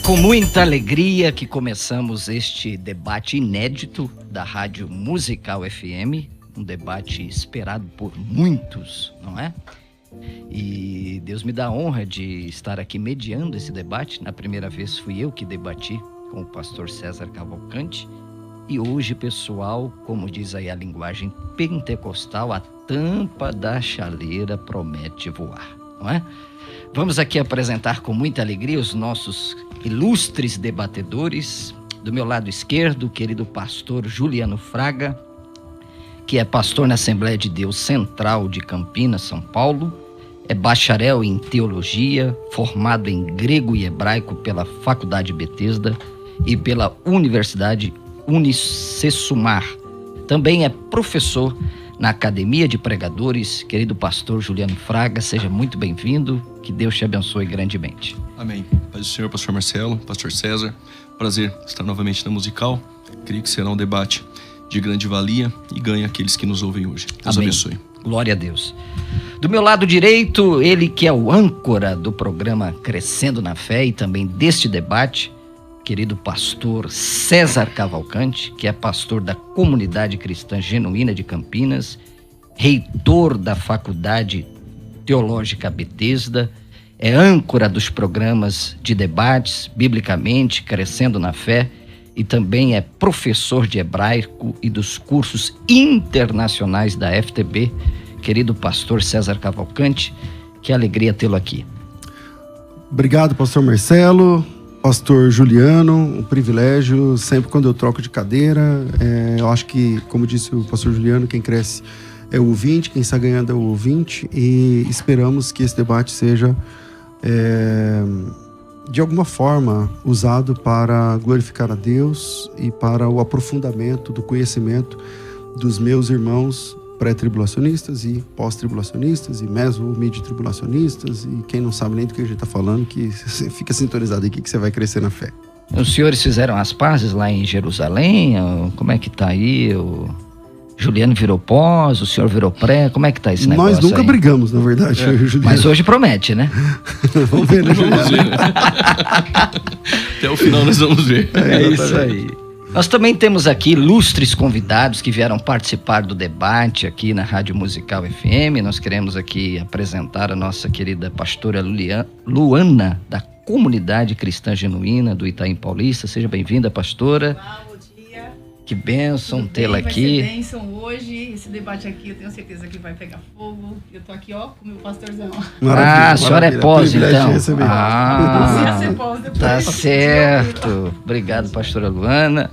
com muita alegria que começamos este debate inédito da Rádio Musical FM, um debate esperado por muitos, não é? E Deus me dá a honra de estar aqui mediando esse debate. Na primeira vez fui eu que debati com o pastor César Cavalcante. E hoje, pessoal, como diz aí a linguagem pentecostal, a tampa da chaleira promete voar, não é? Vamos aqui apresentar com muita alegria os nossos ilustres debatedores. Do meu lado esquerdo, o querido pastor Juliano Fraga, que é pastor na Assembleia de Deus Central de Campinas, São Paulo. É bacharel em teologia, formado em grego e hebraico pela Faculdade Betesda e pela Universidade Unicesumar. Também é professor na Academia de Pregadores. Querido pastor Juliano Fraga, seja muito bem-vindo. Que Deus te abençoe grandemente. Amém. Paz do Senhor, pastor Marcelo, pastor César. Prazer estar novamente na Musical. Creio que será um debate de grande valia e ganhe aqueles que nos ouvem hoje. Deus abençoe. Glória a Deus. Do meu lado direito, ele que é o âncora do programa Crescendo na Fé e também deste debate, querido pastor César Cavalcante, que é pastor da Comunidade Cristã Genuína de Campinas, reitor da Faculdade Teológica Betesda, é âncora dos programas de debates, biblicamente, Crescendo na Fé, e também é professor de hebraico e dos cursos internacionais da FTB. Querido pastor César Cavalcante, que alegria tê-lo aqui. Obrigado, pastor Marcelo, pastor Juliano, um privilégio. Sempre quando eu troco de cadeira, eu acho que, como disse o pastor Juliano, quem cresce é o ouvinte, quem está ganhando é o ouvinte, e esperamos que esse debate seja, de alguma forma, usado para glorificar a Deus e para o aprofundamento do conhecimento dos meus irmãos pré-tribulacionistas e pós-tribulacionistas e meso-mid-tribulacionistas, e quem não sabe nem do que a gente está falando, que você fica sintonizado aqui que você vai crescer na fé. Os senhores fizeram as pazes lá em Jerusalém? Como é que está aí? O Juliano virou pós, o senhor virou pré, como é que tá esse negócio? Nós nunca aí? brigamos, na verdade, Juliano. Mas hoje promete, né? Vamos ver, né, Juliano? Vamos ver. Até o final nós vamos ver. É isso aí. Nós também temos aqui ilustres convidados que vieram participar do debate aqui na Rádio Musical FM. Nós queremos aqui apresentar a nossa querida pastora Luana, da Comunidade Cristã Genuína do Itaim Paulista. Seja bem-vinda, pastora. Olá, bom dia. Que bênção tê-la aqui. Vai ser bênção hoje. Esse debate aqui, eu tenho certeza que vai pegar fogo. Eu tô aqui, ó, com o meu pastorzão. A senhora é pós, então? Tá certo. Obrigado, pastora Luana.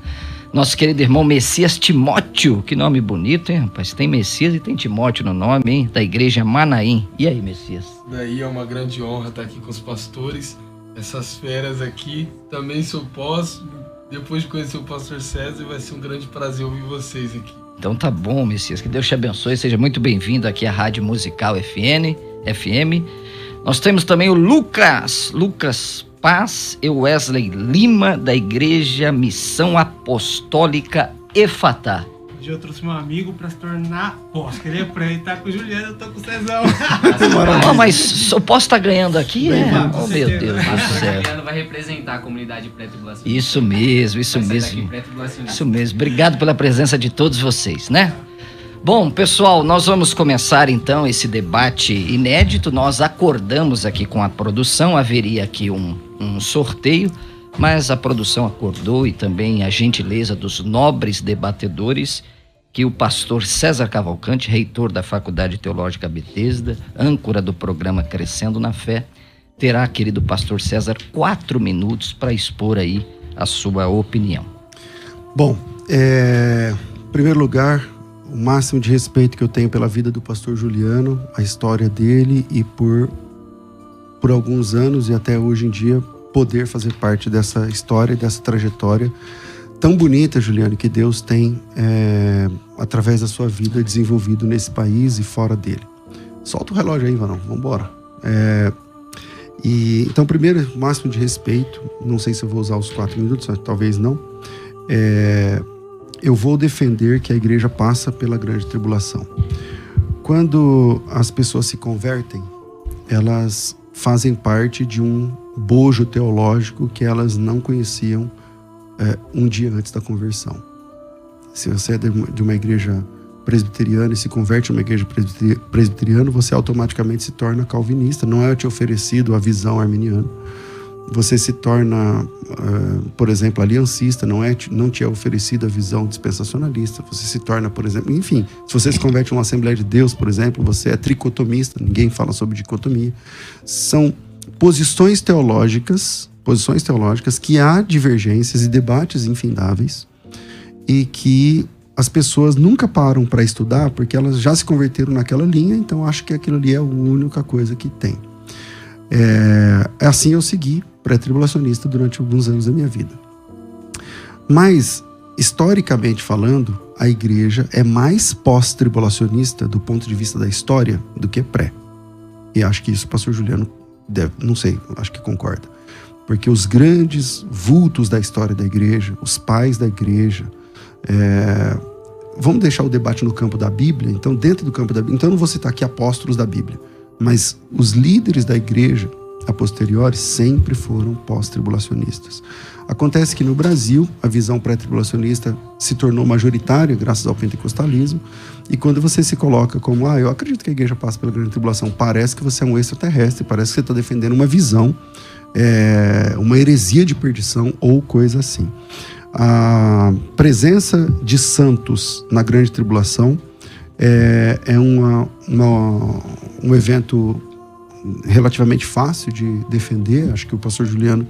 Nosso querido irmão Messias Timóteo. Que nome bonito, hein, rapaz? Tem Messias e tem Timóteo no nome, hein? Da igreja Manaim. E aí, Messias? Daí é uma grande honra estar aqui com os pastores, essas feras aqui. Também sou pós. Depois de conhecer o pastor César, vai ser um grande prazer ouvir vocês aqui. Então tá bom, Messias. Que Deus te abençoe. Seja muito bem-vindo aqui à Rádio Musical FM. Nós temos também o Lucas Paz e Wesley Lima, da Igreja Missão Apostólica Efatá. Hoje eu trouxe meu amigo para se tornar pós. Queria pra ele estar com o Juliano, eu tô com o Cezão. Mas eu posso estar ganhando aqui? Oh, meu Deus do céu. O Juliano vai representar a comunidade pré-tribulacionista. Isso mesmo. Isso mesmo. Obrigado pela presença de todos vocês, né? Bom, pessoal, nós vamos começar então esse debate inédito. Nós acordamos aqui com a produção, haveria aqui um sorteio, mas a produção acordou e também a gentileza dos nobres debatedores que o pastor César Cavalcante, reitor da Faculdade Teológica Betesda, âncora do programa Crescendo na Fé, terá, querido pastor César, 4 minutos para expor aí a sua opinião. Bom, em primeiro lugar, o máximo de respeito que eu tenho pela vida do pastor Juliano, a história dele e por alguns anos e até hoje em dia poder fazer parte dessa história e dessa trajetória tão bonita, Juliano, que Deus tem através da sua vida desenvolvido nesse país e fora dele. Solta o relógio aí, Vanão, vamos embora. Então, primeiro, o máximo de respeito. Não sei se eu vou usar os 4 minutos, talvez não. Eu vou defender que a igreja passa pela grande tribulação. Quando as pessoas se convertem, elas fazem parte de um bojo teológico que elas não conheciam um dia antes da conversão. Se você é de uma igreja presbiteriana e se converte a uma igreja presbiteriana, você automaticamente se torna calvinista. Não é te oferecido a visão arminiana. Você se torna, por exemplo, aliancista. Não te é oferecida a visão dispensacionalista. Você se torna, por exemplo, enfim, se você se converte a uma Assembleia de Deus, por exemplo, você é tricotomista. Ninguém fala sobre dicotomia. São posições teológicas que há divergências e debates infindáveis e que as pessoas nunca param para estudar porque elas já se converteram naquela linha, então acham que aquilo ali é a única coisa que tem. Assim eu segui pré-tribulacionista durante alguns anos da minha vida. Mas, historicamente falando, a igreja é mais pós-tribulacionista do ponto de vista da história do que pré. E acho que isso o pastor Juliano não sei, acho que concorda. Porque os grandes vultos da história da igreja, os pais da igreja, vamos deixar o debate no campo da Bíblia. Então, dentro do campo da Bíblia, então eu não vou citar aqui apóstolos da Bíblia, mas os líderes da igreja a posteriori sempre foram pós-tribulacionistas. Acontece que no Brasil a visão pré-tribulacionista se tornou majoritária graças ao pentecostalismo, e quando você se coloca como eu acredito que a igreja passa pela grande tribulação, parece que você é um extraterrestre, parece que você está defendendo uma visão, uma heresia de perdição ou coisa assim. A presença de santos na grande tribulação é um evento relativamente fácil de defender. Acho que o pastor Juliano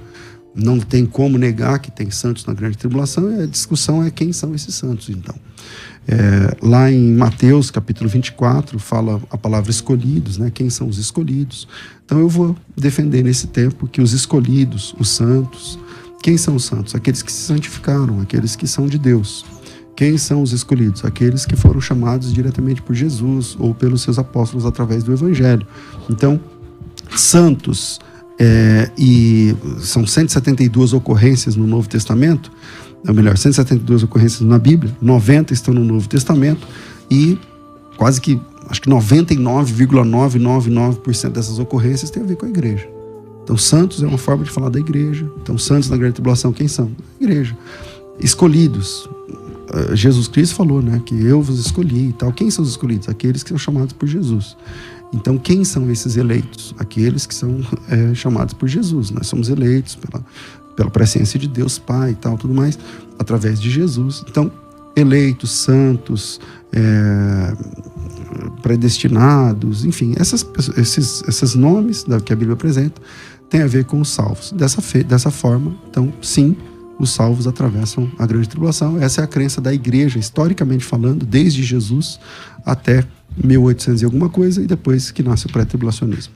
não tem como negar que tem santos na grande tribulação, e a discussão é quem são esses santos, então. Lá em Mateus, capítulo 24, fala a palavra escolhidos, né? Quem são os escolhidos? Então eu vou defender nesse tempo que os escolhidos, os santos, quem são os santos? Aqueles que se santificaram, aqueles que são de Deus. Quem são os escolhidos? Aqueles que foram chamados diretamente por Jesus ou pelos seus apóstolos através do Evangelho. Então, santos, e são 172 ocorrências no Novo Testamento, ou melhor, 172 ocorrências na Bíblia, 90 estão no Novo Testamento, e quase que, acho que 99,999% dessas ocorrências tem a ver com a igreja. Então, santos é uma forma de falar da igreja. Então, santos na grande tribulação, quem são? A igreja. Escolhidos. Jesus Cristo falou, né, que eu vos escolhi e tal. Quem são os escolhidos? Aqueles que são chamados por Jesus. Então, quem são esses eleitos? Aqueles que são chamados por Jesus. Nós somos eleitos pela presciência de Deus Pai e tal, tudo mais, através de Jesus. Então, eleitos, santos, predestinados, enfim, esses nomes que a Bíblia apresenta tem a ver com os salvos. Dessa forma, então, sim, os salvos atravessam a grande tribulação. Essa é a crença da igreja, historicamente falando, desde Jesus até 1800 e alguma coisa, e depois que nasce o pré-tribulacionismo.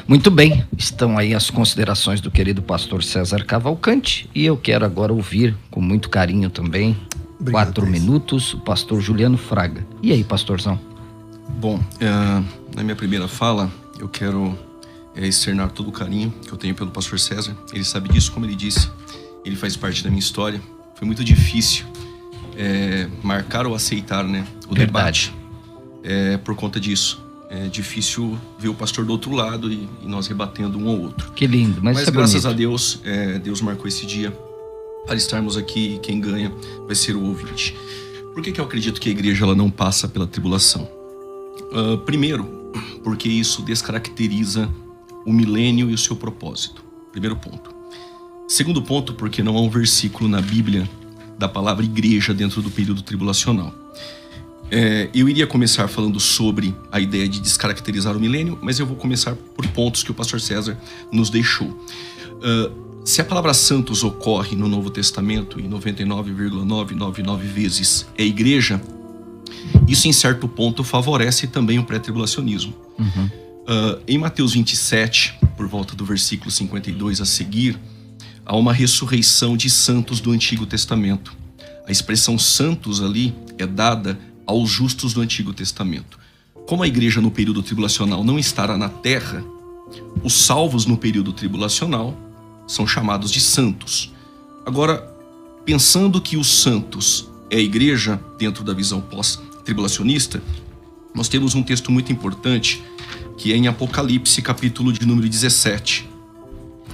Muito bem, estão aí as considerações do querido pastor César Cavalcante, e eu quero agora ouvir, com muito carinho também, Obrigado, 4 minutos, o pastor Juliano Fraga. E aí, pastorzão? Bom, na minha primeira fala, eu quero externar todo o carinho que eu tenho pelo pastor César. Ele sabe disso, como ele disse, ele faz parte da minha história. Foi muito difícil marcar ou aceitar, né, o debate por conta disso. É difícil ver o pastor do outro lado e nós rebatendo um ao outro. Que lindo, mas graças a Deus, Deus marcou esse dia para estarmos aqui, e quem ganha vai ser o ouvinte. Por que eu acredito que a igreja ela não passa pela tribulação? Primeiro, porque isso descaracteriza o milênio e o seu propósito. Primeiro ponto. Segundo ponto, porque não há um versículo na Bíblia da palavra igreja dentro do período tribulacional. Eu iria começar falando sobre a ideia de descaracterizar o milênio, mas eu vou começar por pontos que o pastor César nos deixou. Se a palavra santos ocorre no Novo Testamento e 99,999 vezes é igreja, isso em certo ponto favorece também o pré-tribulacionismo. Em Mateus 27, por volta do versículo 52 a seguir, há uma ressurreição de santos do Antigo Testamento. A expressão santos ali é dada aos justos do Antigo Testamento. Como a igreja no período tribulacional não estará na terra, os salvos no período tribulacional são chamados de santos. Agora, pensando que os santos é a igreja dentro da visão pós-tribulacionista, nós temos um texto muito importante que é em Apocalipse, capítulo de número 17.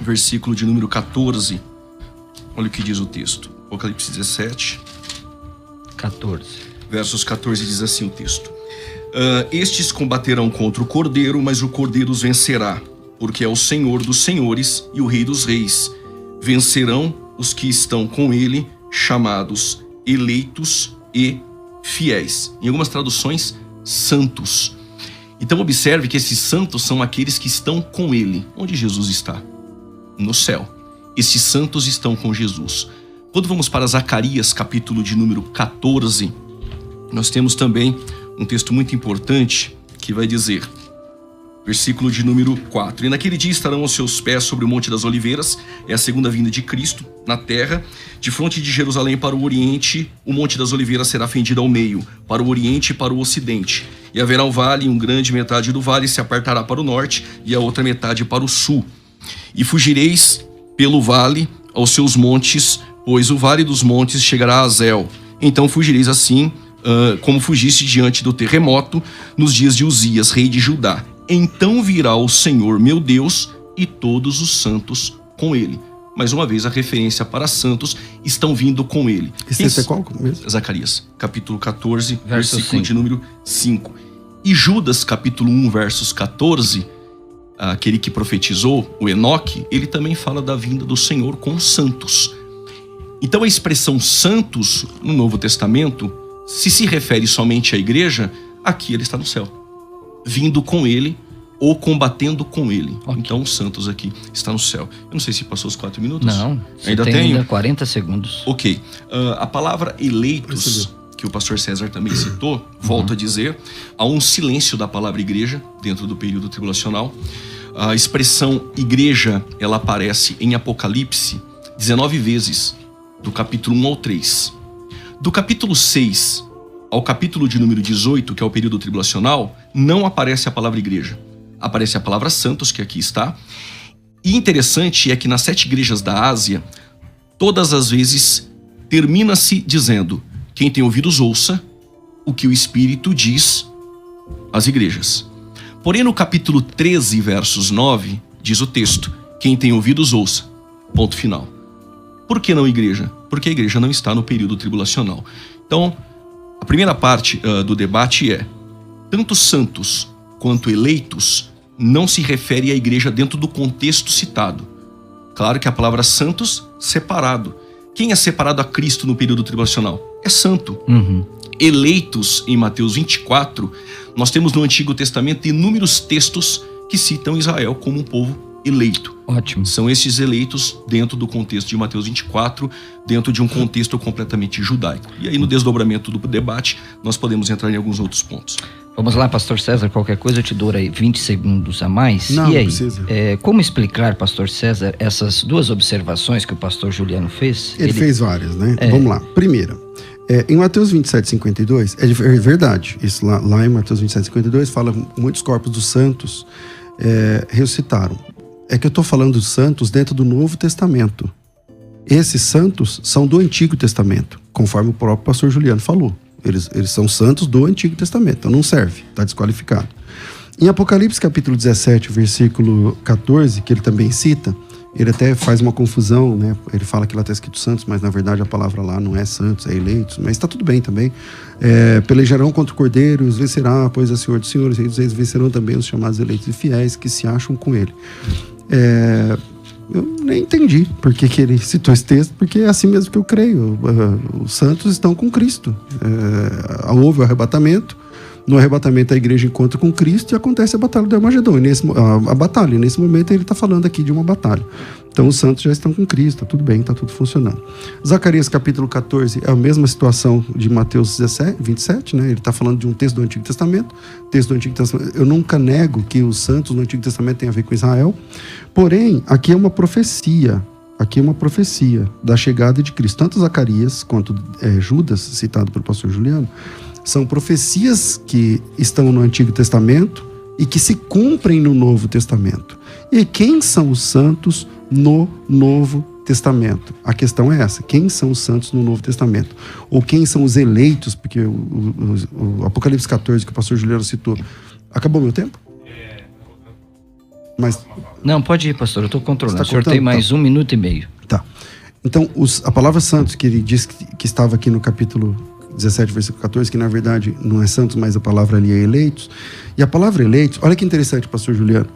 versículo de número 14. Olha o que diz o texto. Apocalipse 17. 14. Versos 14 diz assim o texto. Estes combaterão contra o Cordeiro, mas o Cordeiro os vencerá, porque é o Senhor dos senhores e o Rei dos reis. Vencerão os que estão com ele, chamados eleitos e fiéis. Em algumas traduções, santos. Então observe que esses santos são aqueles que estão com ele. Onde Jesus está? No céu. Esses santos estão com Jesus. Quando vamos para Zacarias, capítulo de número 14, nós temos também um texto muito importante que vai dizer, versículo de número 4. E naquele dia estarão os seus pés sobre o Monte das Oliveiras, é a segunda vinda de Cristo na terra, de fronte de Jerusalém para o oriente, o Monte das Oliveiras será fendido ao meio, para o oriente e para o ocidente. E haverá um vale, e grande metade do vale se apartará para o norte, e a outra metade para o sul. E fugireis pelo vale aos seus montes, pois o vale dos montes chegará a Azel. Então fugireis assim, como fugiste diante do terremoto, nos dias de Uzias, rei de Judá. Então virá o Senhor meu Deus e todos os santos com ele. Mais uma vez a referência para santos estão vindo com ele. Esse é qual mesmo? Zacarias, capítulo 14, Verso versículo 5. de número 5. E Judas, capítulo 1, versos 14, aquele que profetizou, o Enoque, ele também fala da vinda do Senhor com os santos. Então a expressão santos no Novo Testamento, se refere somente à igreja, aqui ele está no céu, vindo com ele ou combatendo com ele. Ok. Então os santos aqui está no céu. Eu não sei se passou os 4 minutos. Não, você Ainda tem tenho? ainda 40 segundos. Ok. A palavra eleitos, Percebi. que o pastor César também citou, volto a dizer, há um silêncio da palavra igreja dentro do período tribulacional. A expressão igreja, ela aparece em Apocalipse 19 vezes, do capítulo 1 ao 3. Do capítulo 6 ao capítulo de número 18, que é o período tribulacional, não aparece a palavra igreja. Aparece a palavra santos, que aqui está. E interessante é que nas 7 igrejas da Ásia, todas as vezes termina-se dizendo: quem tem ouvidos ouça o que o Espírito diz às igrejas. Porém, no capítulo 13, versos 9, diz o texto: quem tem ouvidos ouça. Ponto final. Por que não igreja? Porque a igreja não está no período tribulacional. Então, a primeira parte do debate é: tanto santos quanto eleitos não se refere à igreja dentro do contexto citado. Claro que a palavra santos, separado. Quem é separado a Cristo no período tribulacional? É santo. Eleitos, em Mateus 24, nós temos no Antigo Testamento inúmeros textos que citam Israel como um povo eleito. Ótimo. São esses eleitos dentro do contexto de Mateus 24, dentro de um contexto completamente judaico. E aí, no desdobramento do debate, nós podemos entrar em alguns outros pontos. Vamos lá, pastor César, qualquer coisa eu te dou aí 20 segundos a mais. Não, e aí, precisa. como explicar, pastor César, essas duas observações que o pastor Juliano fez? Ele fez várias, né? Vamos lá. Primeira, em Mateus 27, 52, é verdade. Isso lá em Mateus 27, 52, fala muitos corpos dos santos ressuscitaram. É que eu estou falando dos santos dentro do Novo Testamento. Esses santos são do Antigo Testamento, conforme o próprio pastor Juliano falou. Eles são santos do Antigo Testamento, então não serve, está desqualificado. Em Apocalipse capítulo 17, versículo 14, que ele também cita, ele até faz uma confusão, né? Ele fala que lá está escrito santos, mas na verdade a palavra lá não é santos, é eleitos, mas está tudo bem também. Pelejarão contra o Cordeiro, os vencerá, pois é Senhor dos senhores, Rei dos reis, vencerão também os chamados eleitos e fiéis que se acham com ele. Eu nem entendi por que ele citou esse texto, porque é assim mesmo que eu creio. Os santos estão com Cristo. Houve o arrebatamento. No arrebatamento, a igreja encontra com Cristo e acontece a batalha do Armagedon. A batalha, nesse momento, ele está falando aqui de uma batalha. Então, os santos já estão com Cristo, está tudo bem, está tudo funcionando. Zacarias, capítulo 14, é a mesma situação de Mateus 27, né? Ele está falando de um texto do Antigo Testamento. Texto do Antigo Testamento. Eu nunca nego que os santos no Antigo Testamento têm a ver com Israel. Porém, aqui é uma profecia. Aqui é uma profecia da chegada de Cristo. Tanto Zacarias quanto Judas, citado pelo pastor Juliano, são profecias que estão no Antigo Testamento e que se cumprem no Novo Testamento. E quem são os santos no Novo Testamento? A questão é essa: quem são os santos no Novo Testamento? Ou quem são os eleitos? Porque o Apocalipse 14, que o pastor Juliano citou. Acabou meu tempo? Mas... Não, pode ir, pastor, eu estou controlando. Tá O senhor contando? tem mais 1 minuto e meio. Tá. Então, a palavra santos, que ele diz que estava aqui no capítulo 17, versículo 14, que na verdade não é santos, mas a palavra ali é eleitos. E a palavra eleitos, olha que interessante, pastor Juliano.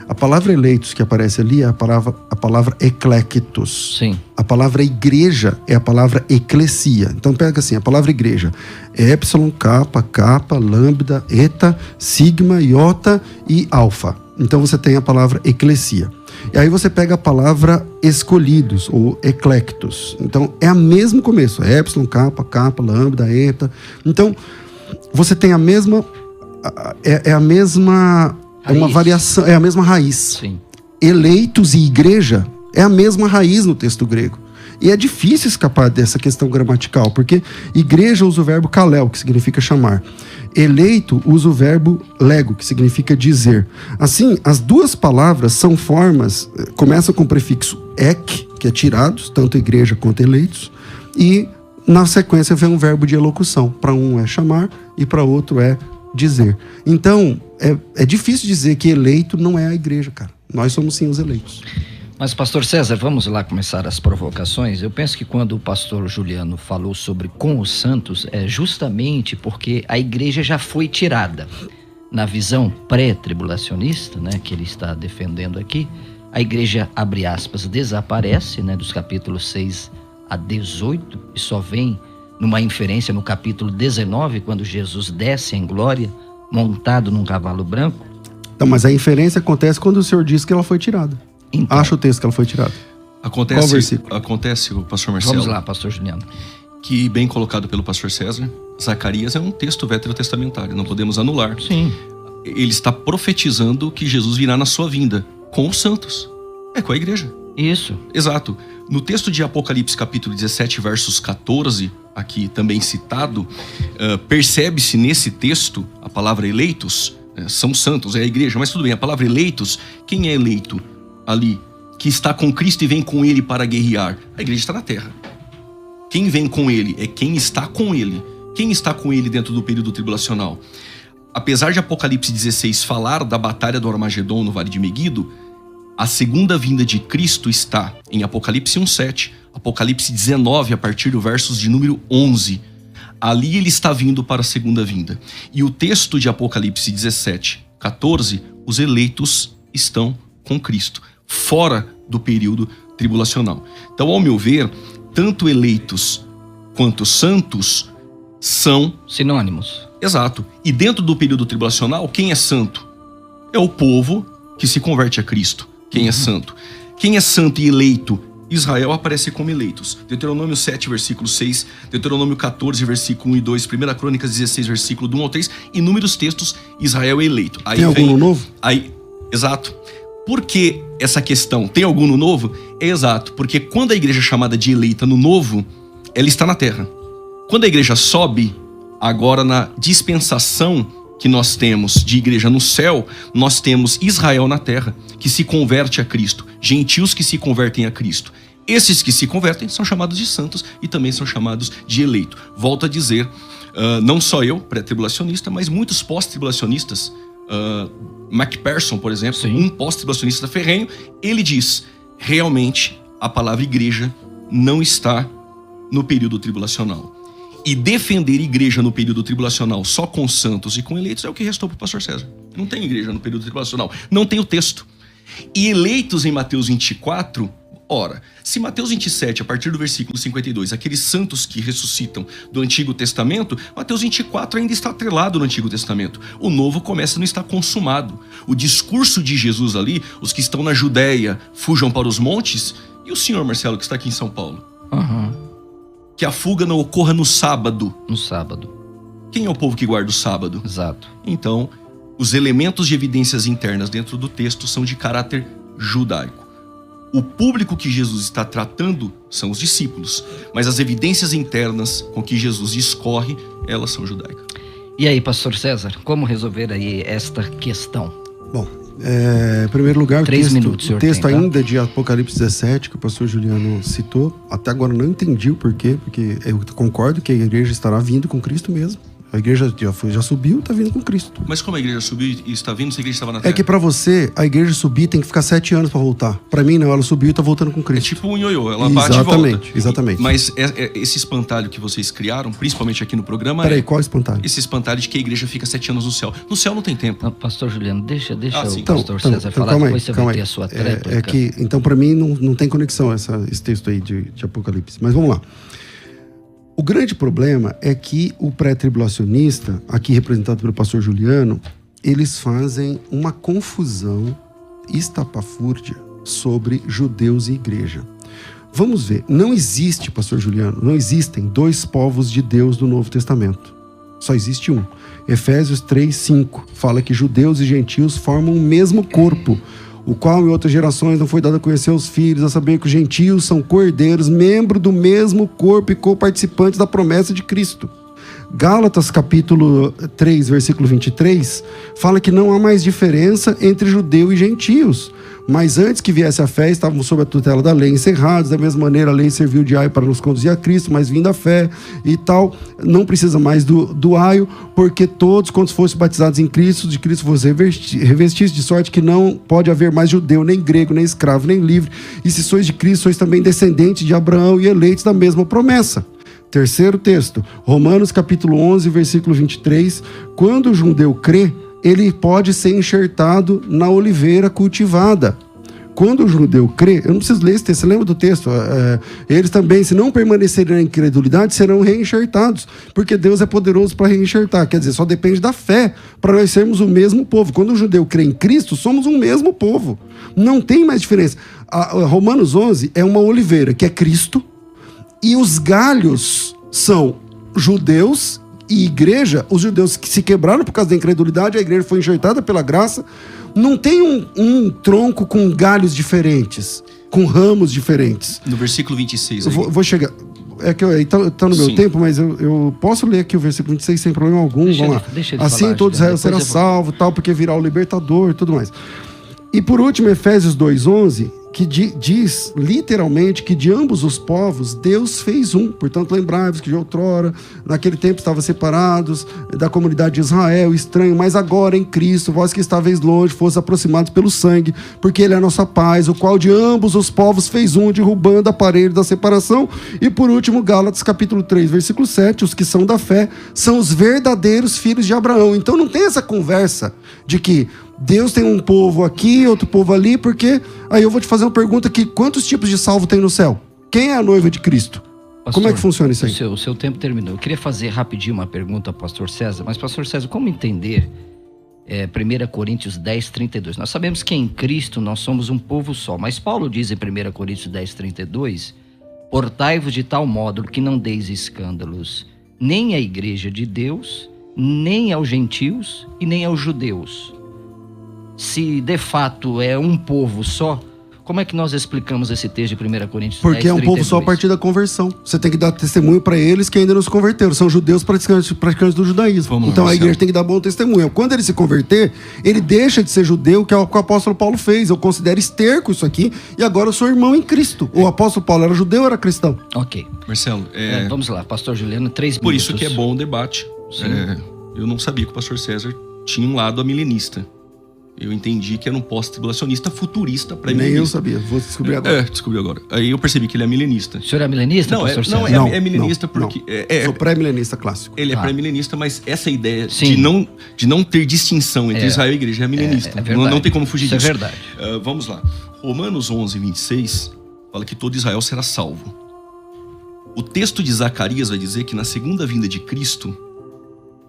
A palavra eleitos que aparece ali é a palavra eclectos. Sim. A palavra igreja é a palavra eclesia. Então pega assim, a palavra igreja é epsilon, kappa, lambda, eta, sigma, iota e alfa. Então você tem a palavra eclesia. E aí você pega a palavra escolhidos, ou eclectos. Então é o mesmo começo, é epsilon, kappa, lambda, eta. Então você tem a mesma... É a mesma... É uma variação, é a mesma raiz. Sim. Eleitos e igreja é a mesma raiz no texto grego. E é difícil escapar dessa questão gramatical, porque igreja usa o verbo kalel, que significa chamar. Eleito usa o verbo lego, que significa dizer. Assim, as duas palavras são formas, começam com o prefixo ek, que é tirados, tanto igreja quanto eleitos, e na sequência vem um verbo de elocução. Para um é chamar e para outro é dizer. Então, é difícil dizer que eleito não é a igreja, cara. Nós somos sim os eleitos. Mas, pastor César, vamos lá começar as provocações. Eu penso que quando o pastor Juliano falou sobre com os santos, é justamente porque a igreja já foi tirada. Na visão pré-tribulacionista, né, que ele está defendendo aqui, a igreja, abre aspas, desaparece, né, dos capítulos 6 a 18, e só vem numa inferência no capítulo 19, quando Jesus desce em glória, montado num cavalo branco. Então, mas a inferência acontece quando o Senhor diz que ela foi tirada. Então, Acha o texto que ela foi tirada. Acontece, Qual versículo? Acontece, o pastor Marcelo, vamos lá, pastor Juliano. que bem colocado pelo pastor César, Zacarias é um texto veterotestamentário, não podemos anular. Sim. Ele está profetizando que Jesus virá na sua vinda com os santos. É com a igreja. Isso. Exato. No texto de Apocalipse, capítulo 17, versos 14, aqui também citado, percebe-se nesse texto a palavra eleitos, são santos, é a igreja, mas tudo bem, a palavra eleitos, quem é eleito ali, que está com Cristo e vem com ele para guerrear? A igreja está na terra. Quem vem com ele é quem está com ele. Quem está com ele dentro do período tribulacional? Apesar de Apocalipse 16 falar da batalha do Armagedon no Vale de Meguido, a segunda vinda de Cristo está em Apocalipse 1:7, Apocalipse 19, a partir do versos de número 11. Ali ele está vindo para a segunda vinda. E o texto de Apocalipse 17:14, os eleitos estão com Cristo, fora do período tribulacional. Então, ao meu ver, tanto eleitos quanto santos são sinônimos. Exato. E dentro do período tribulacional, quem é santo? É o povo que se converte a Cristo. Quem é santo? Quem é santo e eleito? Israel aparece como eleitos. Deuteronômio 7, versículo 6, Deuteronômio 14, versículo 1 e 2, 1 Crônicas 16, versículo do 1 ao 3, inúmeros textos, Israel é eleito. Aí tem algum no novo? Exato. Por que essa questão? Tem algum no novo? É exato, porque quando a igreja é chamada de eleita no novo, ela está na terra. Quando a igreja sobe, agora na dispensação que nós temos de igreja no céu, nós temos Israel na terra, que se converte a Cristo, gentios que se convertem a Cristo. Esses que se convertem são chamados de santos e também são chamados de eleito. Volto a dizer, não só eu, pré-tribulacionista, mas muitos pós-tribulacionistas, MacPherson, por exemplo, sim, um pós-tribulacionista ferrenho, ele diz, realmente a palavra igreja não está no período tribulacional. E defender igreja no período tribulacional só com santos e com eleitos é o que restou para o pastor César. Não tem igreja no período tribulacional, não tem o texto. E eleitos em Mateus 24, ora, se Mateus 27, a partir do versículo 52, aqueles santos que ressuscitam do Antigo Testamento, Mateus 24 ainda está atrelado no Antigo Testamento. O Novo começa a não estar consumado. O discurso de Jesus ali, os que estão na Judéia fujam para os montes, e o senhor Marcelo que está aqui em São Paulo? Que a fuga não ocorra no sábado. No sábado. Quem é o povo que guarda o sábado? Exato. Então, os elementos de evidências internas dentro do texto são de caráter judaico. O público que Jesus está tratando são os discípulos, mas as evidências internas com que Jesus discorre, elas são judaicas. E aí, pastor César, como resolver aí esta questão? Bom, em primeiro lugar, 3 minutos, o texto tem, tá? ainda de Apocalipse 17, que o pastor Juliano citou, até agora não entendi o porquê, porque eu concordo que a igreja estará vindo com Cristo mesmo. A igreja já subiu, tá vindo com Cristo. Mas como a igreja subiu e está vindo, se a igreja estava na terra? É que pra você, a igreja subir tem que ficar 7 anos pra voltar. Pra mim não, ela subiu e tá voltando com É Cristo. tipo um ioiô, ela bate e volta. Exatamente, exatamente. Mas esse espantalho que vocês criaram, principalmente aqui no programa... Peraí, qual espantalho? Esse espantalho de que a igreja fica 7 anos no céu. No céu não tem tempo. Não, pastor Juliano, deixa sim. o pastor César falar, calma depois você vai calma ter a sua tréplica. É que, então, pra mim, não tem conexão esse texto aí de Apocalipse. Mas vamos lá. O grande problema é que o pré-tribulacionista, aqui representado pelo pastor Juliano, eles fazem uma confusão estapafúrdia sobre judeus e igreja. Vamos ver, não existe, pastor Juliano, não existem 2 povos de Deus no Novo Testamento. Só existe um. Efésios 3:5 fala que judeus e gentios formam o mesmo corpo, o qual em outras gerações não foi dado a conhecer aos filhos, a saber que os gentios são cordeiros, membros do mesmo corpo e co-participantes da promessa de Cristo. Gálatas capítulo 3, versículo 23, fala que não há mais diferença entre judeu e gentios. Mas antes que viesse a fé, estávamos sob a tutela da lei, encerrados. Da mesma maneira, a lei serviu de aio para nos conduzir a Cristo, mas vindo a fé e tal, não precisa mais do aio, porque todos, quando fossem batizados em Cristo, de Cristo fossem revestidos, de sorte que não pode haver mais judeu, nem grego, nem escravo, nem livre. E se sois de Cristo, sois também descendentes de Abraão e eleitos da mesma promessa. Terceiro texto, Romanos capítulo 11, versículo 23. Quando o judeu crê, ele pode ser enxertado na oliveira cultivada. Quando o judeu crê, eu não preciso ler esse texto, você lembra do texto? Eles também, se não permanecerem na incredulidade, serão reenxertados, porque Deus é poderoso para reenxertar. Quer dizer, só depende da fé para nós sermos o mesmo povo. Quando o judeu crê em Cristo, somos um mesmo povo. Não tem mais diferença. Romanos 11 é uma oliveira, que é Cristo, e os galhos são judeus e igreja. Os judeus que se quebraram por causa da incredulidade, a igreja foi enxertada pela graça. Não tem um tronco com galhos diferentes, com ramos diferentes. No versículo 26. Eu vou chegar. É que tá no meu tempo, mas eu posso ler aqui o versículo 26 sem problema algum. Vamos lá. Assim falar, todo Israel será salvo, tal, porque virá o libertador e tudo mais. E por último, Efésios 2:11, que diz literalmente que de ambos os povos Deus fez um. Portanto, lembrai-vos que de outrora, naquele tempo estavam separados da comunidade de Israel, estranho, mas agora em Cristo, vós que estáveis longe, fosse aproximados pelo sangue, porque Ele é a nossa paz, o qual de ambos os povos fez um, derrubando a parede da separação. E por último, Gálatas capítulo 3, versículo 7, os que são da fé são os verdadeiros filhos de Abraão. Então não tem essa conversa de que Deus tem um povo aqui, outro povo ali, porque... Aí eu vou te fazer uma pergunta aqui: quantos tipos de salvo tem no céu? Quem é a noiva de Cristo? Pastor, como é que funciona isso aí? O seu tempo terminou. Eu queria fazer rapidinho uma pergunta ao pastor César, mas pastor César, como entender 1 Coríntios 10, 32? Nós sabemos que em Cristo nós somos um povo só, mas Paulo diz em 1 Coríntios 10, 32, portai-vos de tal modo que não deis escândalos nem à igreja de Deus, nem aos gentios e nem aos judeus. Se de fato é um povo só, como é que nós explicamos esse texto de 1 Coríntios 10, 32? Porque é um povo só a partir da conversão. Você tem que dar testemunho para eles que ainda não se converteram. São judeus praticantes do judaísmo. Então a igreja tem que dar bom testemunho. Quando ele se converter, ele deixa de ser judeu, que é o que o apóstolo Paulo fez. Eu considero esterco isso aqui, e agora eu sou irmão em Cristo. O apóstolo Paulo era judeu ou era cristão? Ok. Marcelo, vamos lá, pastor Juliano, 3 minutos. Por isso que é bom o debate. Eu não sabia que o pastor César tinha um lado amilenista. Eu entendi que era um pós-tribulacionista futurista pré-milenista. Nem eu sabia, vou descobrir agora. Descobri agora. Aí eu percebi que ele é milenista. O senhor é milenista, pastor César? É milenista porque... Sou pré-milenista clássico. Ele é pré-milenista, mas essa ideia de não ter distinção entre Israel e igreja é milenista. Não tem como fugir disso. Isso é verdade. Vamos lá. Romanos 11, 26 fala que todo Israel será salvo. O texto de Zacarias vai dizer que na segunda vinda de Cristo,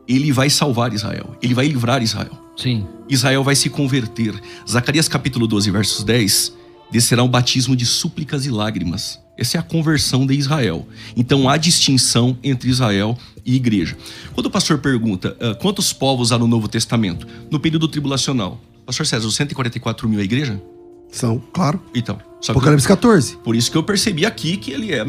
ele vai salvar Israel. Ele vai livrar Israel. Sim. Israel vai se converter. Zacarias capítulo 12, versos 10, descerá um batismo de súplicas e lágrimas. Essa é a conversão de Israel. Então há distinção entre Israel e igreja. Quando o pastor pergunta quantos povos há no Novo Testamento, no período tribulacional, pastor César, os 144 mil é a igreja? São, claro. Então, Apocalipse 14. Por isso que eu percebi aqui que ele é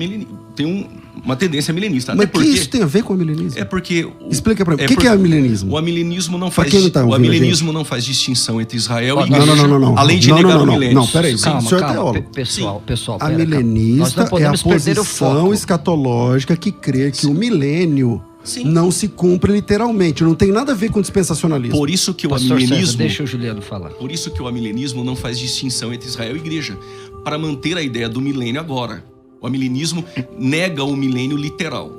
tem uma tendência milenista. Mas o que isso tem a ver com o milenismo? É porque... Explica pra mim, o que é o milenismo? O amilenismo não faz, não faz distinção entre Israel e igreja. Não. Além de negar o milênio. Não, peraí, calma, o senhor é teólogo. Pessoal, a milenista é a posição escatológica que crê que o milênio Sim. não se cumpre literalmente. Não tem nada a ver com dispensacionalismo. Por isso que o Pastor César, amilenismo... deixa o Juliano falar. Por isso que o amilenismo não faz distinção entre Israel e igreja, para manter a ideia do milênio agora. O amilenismo nega o milênio literal.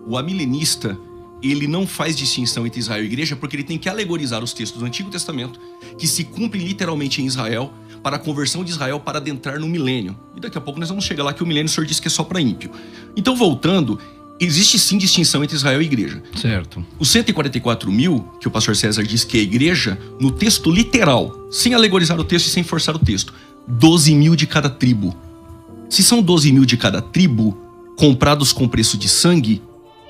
O amilenista, ele não faz distinção entre Israel e igreja porque ele tem que alegorizar os textos do Antigo Testamento que se cumprem literalmente em Israel para a conversão de Israel para adentrar no milênio. E daqui a pouco nós vamos chegar lá que o milênio o Senhor disse que é só para ímpio. Então, voltando, existe sim distinção entre Israel e igreja. Certo. Os 144 mil, que o pastor César diz que é a igreja, no texto literal, sem alegorizar o texto e sem forçar o texto, 12 mil de cada tribo. Se são 12 mil de cada tribo, comprados com preço de sangue,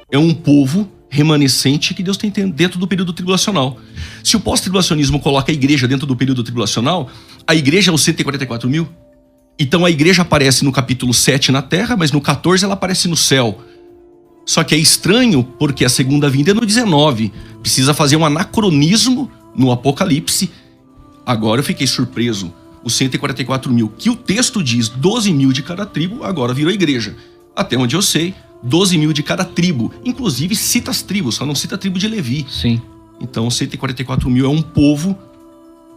é um povo remanescente que Deus tem dentro do período tribulacional. Se o pós-tribulacionismo coloca a igreja dentro do período tribulacional, a igreja é os 144 mil. Então a igreja aparece no capítulo 7 na terra, mas no 14 ela aparece no céu. Só que é estranho porque a segunda vinda é no 19. Precisa fazer um anacronismo no Apocalipse. Agora eu fiquei surpreso. Os 144 mil, que o texto diz 12 mil de cada tribo, agora virou igreja. Até onde eu sei, 12 mil de cada tribo. Inclusive cita as tribos, só não cita a tribo de Levi. Sim. Então 144 mil é um povo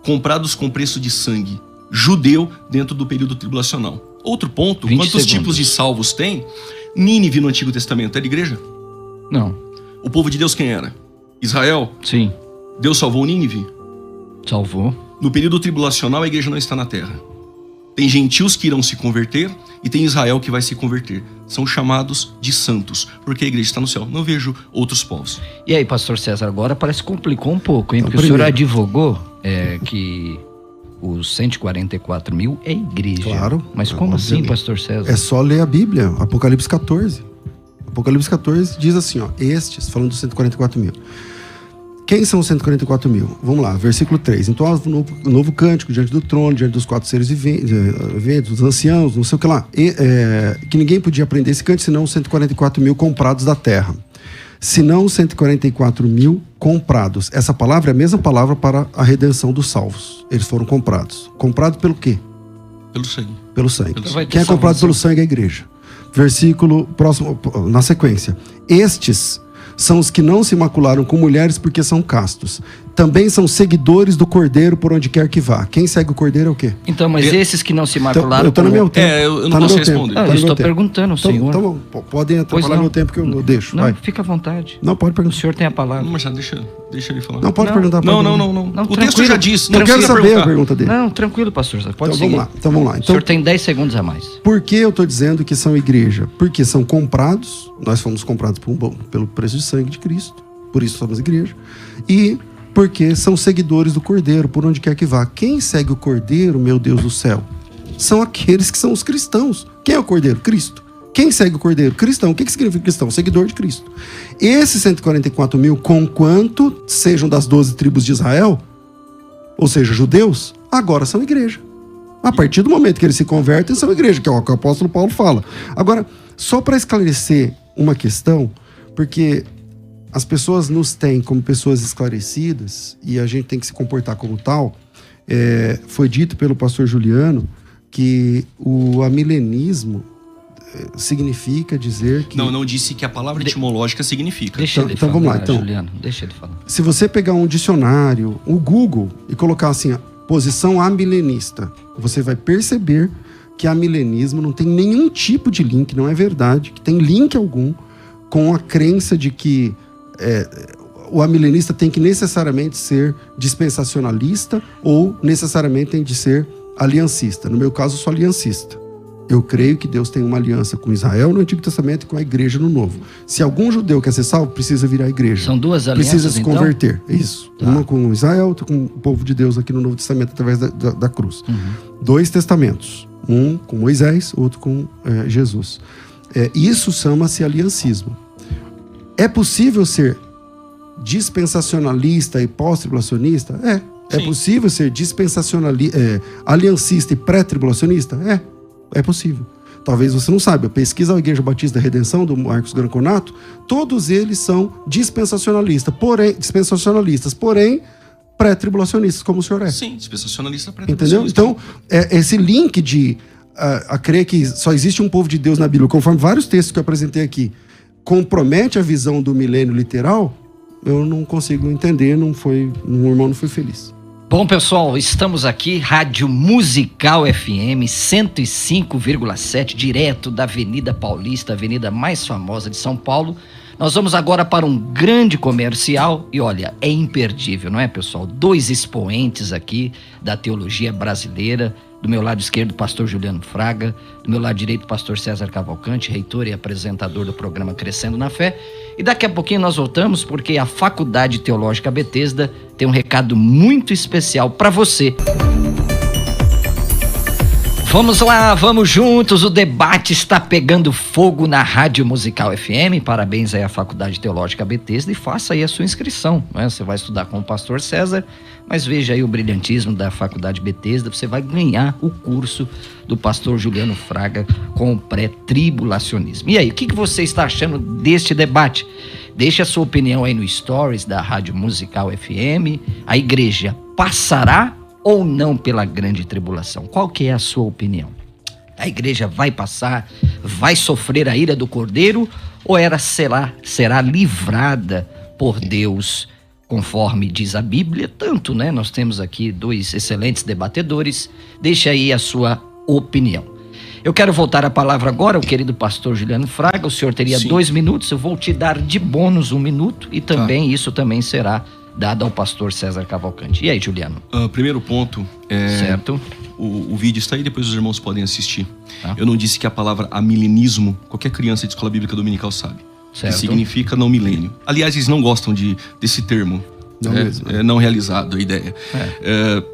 comprados com preço de sangue. Judeu dentro do período tribulacional. Outro ponto, 20 quantos segundos. tipos de salvos tem? Nínive no Antigo Testamento era igreja? Não. O povo de Deus quem era? Israel? Sim. Deus salvou Nínive? Salvou. No período tribulacional a igreja não está na terra. Tem gentios que irão se converter e tem Israel que vai se converter. São chamados de santos, porque a igreja está no céu. Não vejo outros povos. E aí, pastor César, agora parece que complicou um pouco, hein? Então, Porque o senhor primeiro- advogou que os 144 mil é igreja. Claro. Mas como assim, Obviamente. pastor César? É só ler a Bíblia, Apocalipse 14. Apocalipse 14 diz assim, ó, estes, falando dos 144 mil. Quem são os 144 mil? Vamos lá, versículo 3. Então, um novo cântico diante do trono, diante dos 4 seres viventes, dos anciãos, não sei o que lá. Que ninguém podia aprender esse cântico, senão os 144 mil comprados da terra. Senão os 144 mil comprados. Essa palavra é a mesma palavra para a redenção dos salvos. Eles foram comprados. Comprados pelo quê? Pelo sangue. Pelo sangue. Pelo sangue. Quem é comprado pelo sangue é a igreja. Versículo próximo, na sequência. Estes são os que não se macularam com mulheres porque são castos. Também são seguidores do Cordeiro por onde quer que vá. Quem segue o Cordeiro é o quê? Então, mas esses que não se macularam... eu tô no meu tempo. Eu não Tá no posso meu tempo. responder. Tá Ah, no eu meu estou tempo. perguntando, Então, senhor. então bom, podem Pois atrapalhar não. meu tempo que eu deixo. Não, Vai. fica à vontade. Não, pode O perguntar. senhor tem a palavra. Marcelo, deixa ele falar. Não, pode Não. perguntar. Não. Não, O texto tranquilo. já diz. Não quero precisa saber perguntar. a pergunta dele. Não, tranquilo, pastor. Pode Então seguir. vamos lá. O Então, senhor tem 10 segundos a mais. por que eu estou dizendo que são igreja? Porque são comprados, nós fomos comprados pelo preço de sangue de Cristo, por isso somos igreja, e porque são seguidores do Cordeiro, por onde quer que vá. Quem segue o Cordeiro, meu Deus do céu, são aqueles que são os cristãos. Quem é o Cordeiro? Cristo. Quem segue o Cordeiro? Cristão. O que significa cristão? Seguidor de Cristo. Esses 144 mil, conquanto sejam das 12 tribos de Israel, ou seja, judeus, agora são igreja. A partir do momento que eles se convertem, são igreja, que é o que o apóstolo Paulo fala. Agora, só para esclarecer uma questão, porque as pessoas nos têm como pessoas esclarecidas e a gente tem que se comportar como tal, foi dito pelo pastor Juliano que o amilenismo significa dizer que... Não disse que a palavra etimológica significa. Deixa ele então falar, vamos lá, então. Juliano. Deixa ele falar. Se você pegar um dicionário, o Google, e colocar assim, a posição amilenista, você vai perceber que amilenismo não tem nenhum tipo de link, não é verdade, que tem link algum com a crença de que o amilenista tem que necessariamente ser dispensacionalista ou necessariamente tem de ser aliancista. No meu caso, eu sou aliancista. Eu creio que Deus tem uma aliança com Israel no Antigo Testamento e com a igreja no Novo. Se algum judeu quer ser salvo, precisa virar a igreja. São duas alianças, Precisa se então? converter. Isso. Tá. Uma com Israel, outra com o povo de Deus aqui no Novo Testamento através da cruz. 2 testamentos. Um com Moisés, outro com Jesus. Isso chama-se aliancismo. É possível ser dispensacionalista e pós-tribulacionista? É Sim. possível ser aliancista e pré-tribulacionista? É possível. Talvez você não saiba. Pesquisa a Igreja Batista da Redenção, do Marcos Granconato, todos eles são dispensacionalistas, porém pré-tribulacionistas, como o senhor é. Sim, dispensacionalista para Entendeu? Então, esse link de a crer que só existe um povo de Deus na Bíblia, conforme vários textos que eu apresentei aqui, compromete a visão do milênio literal, eu não consigo entender, o irmão não foi feliz. Bom, pessoal, estamos aqui, Rádio Musical FM 105,7, direto da Avenida Paulista, a avenida mais famosa de São Paulo. Nós vamos agora para um grande comercial e olha, é imperdível, não é, pessoal? 2 expoentes aqui da teologia brasileira. Do meu lado esquerdo, pastor Juliano Fraga. Do meu lado direito, pastor César Cavalcante, reitor e apresentador do programa Crescendo na Fé. E daqui a pouquinho nós voltamos porque a Faculdade Teológica Bethesda tem um recado muito especial para você. Vamos lá, vamos juntos, o debate está pegando fogo na Rádio Musical FM. Parabéns aí à Faculdade Teológica Bethesda e faça aí a sua inscrição, né? Você vai estudar com o pastor César, mas veja aí o brilhantismo da Faculdade Bethesda, você vai ganhar o curso do pastor Juliano Fraga com o pré-tribulacionismo. E aí, o que você está achando deste debate? Deixe a sua opinião aí no Stories da Rádio Musical FM. A igreja passará ou não pela grande tribulação? Qual que é a sua opinião? A igreja vai passar, vai sofrer a ira do Cordeiro ou ela será livrada por Deus, conforme diz a Bíblia? Tanto, né? Nós temos aqui 2 excelentes debatedores. Deixa aí a sua opinião. Eu quero voltar a palavra agora ao querido pastor Juliano Fraga. O senhor teria 2 minutos, eu vou te dar de bônus 1 minuto e também isso também será dado ao pastor César Cavalcante. E aí, Juliano? Primeiro ponto, certo. O vídeo está aí, depois os irmãos podem assistir. Eu não disse que a palavra amilenismo, qualquer criança de escola bíblica dominical sabe. Certo. Que significa não milênio. Aliás, eles não gostam desse termo. Não realizado, a ideia.